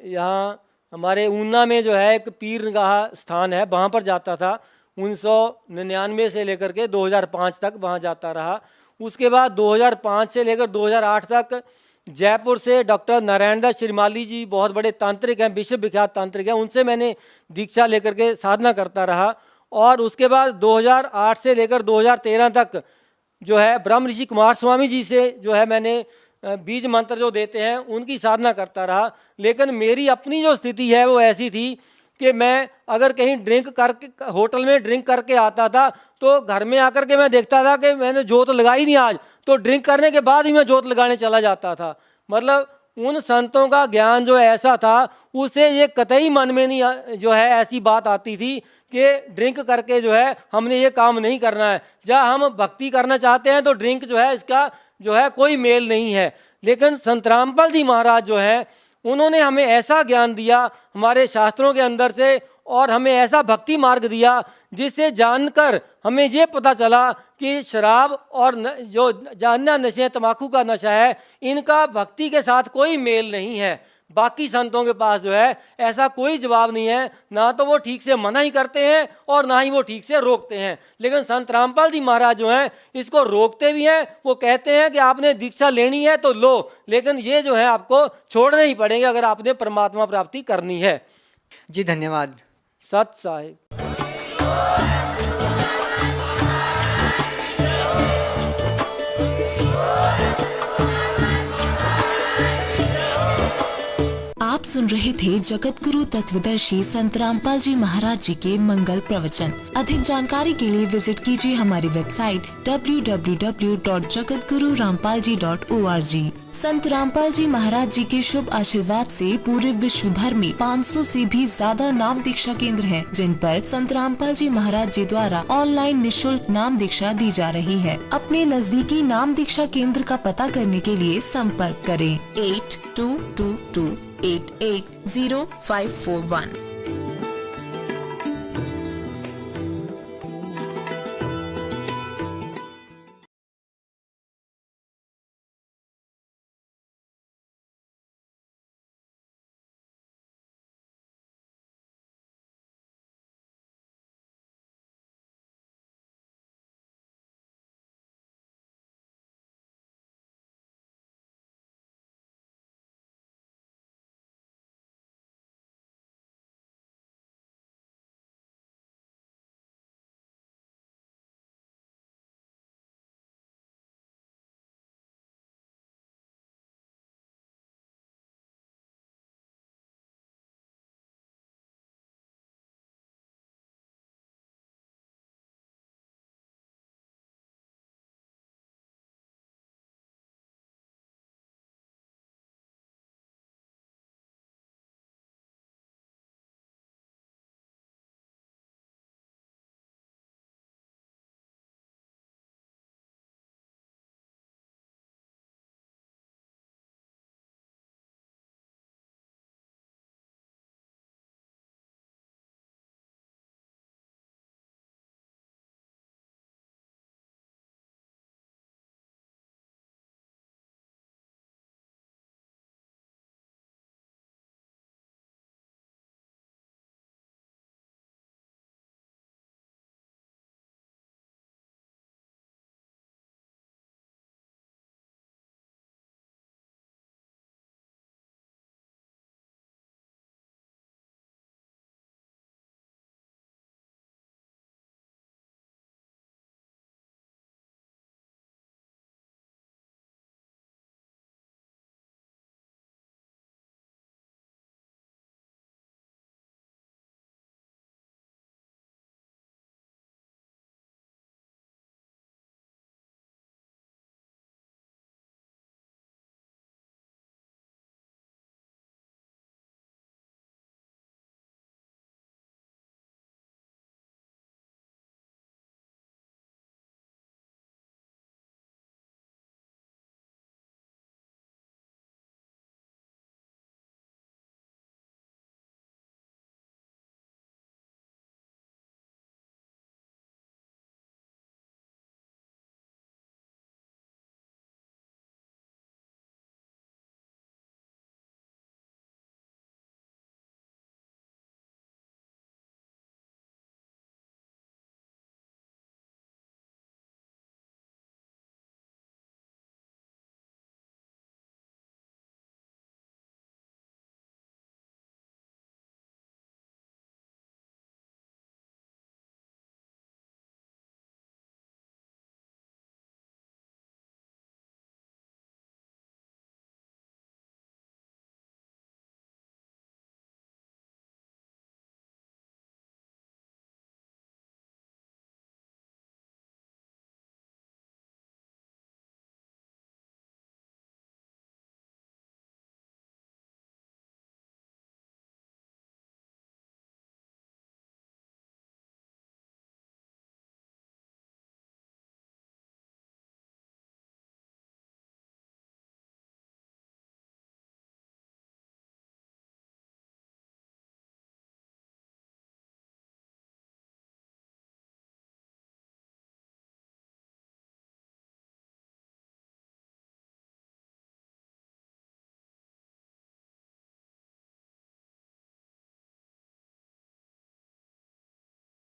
यहाँ हमारे ऊना में जो है एक पीरगाह स्थान है, वहाँ पर जाता था 1999 से लेकर के 2005 तक वहाँ जाता रहा। उसके बाद 2005 से लेकर 2008 तक जयपुर से डॉक्टर नारायण दास श्रीमाली जी, बहुत बड़े तांत्रिक हैं, विश्व विख्यात तांत्रिक हैं, उनसे मैंने दीक्षा लेकर के साधना करता रहा। और उसके बाद 2008 से लेकर 2013 तक जो है ब्रह्म ऋषि कुमार स्वामी जी से जो है मैंने बीज मंत्र जो देते हैं उनकी साधना करता रहा। लेकिन मेरी अपनी जो स्थिति है वो ऐसी थी कि मैं अगर कहीं ड्रिंक करके, होटल में ड्रिंक करके आता था, तो घर में आकर के मैं देखता था कि मैंने जोत लगाई नहीं आज, तो ड्रिंक करने के बाद ही मैं जोत लगाने चला जाता था। मतलब उन संतों का ज्ञान जो ऐसा था, उसे ये कतई मन में नहीं जो है ऐसी बात आती थी कि ड्रिंक करके जो है हमने ये काम नहीं करना है। जहाँ हम भक्ति करना चाहते हैं तो ड्रिंक जो है इसका जो है कोई मेल नहीं है। लेकिन संत रामपाल जी महाराज जो है उन्होंने हमें ऐसा ज्ञान दिया हमारे शास्त्रों के अंदर से, और हमें ऐसा भक्ति मार्ग दिया जिससे जानकर हमें ये पता चला कि शराब और जो जानना नशे, तंबाकू का नशा है, इनका भक्ति के साथ कोई मेल नहीं है। बाकी संतों के पास जो है ऐसा कोई जवाब नहीं है, ना तो वो ठीक से मना ही करते हैं और ना ही वो ठीक से रोकते हैं। लेकिन संत रामपाल जी महाराज जो हैं इसको रोकते भी हैं। वो कहते हैं कि आपने दीक्षा लेनी है तो लो, लेकिन ये जो है आपको छोड़ने ही पड़ेंगे अगर आपने परमात्मा प्राप्ति करनी है। जी धन्यवाद। सत साहिब। आप सुन रहे थे जगत गुरु तत्वदर्शी संत रामपाल जी महाराज जी के मंगल प्रवचन। अधिक जानकारी के लिए विजिट कीजिए हमारी वेबसाइट www.jagatgururampalji.org। संत रामपाल जी महाराज जी के शुभ आशीर्वाद से पूरे विश्व भर में 500 से भी ज्यादा नाम दीक्षा केंद्र हैं, जिन पर संत रामपाल जी महाराज जी द्वारा ऑनलाइन निशुल्क नाम दीक्षा दी जा रही है। अपने नजदीकी नाम दीक्षा केंद्र का पता करने के लिए संपर्क करें 8222880541।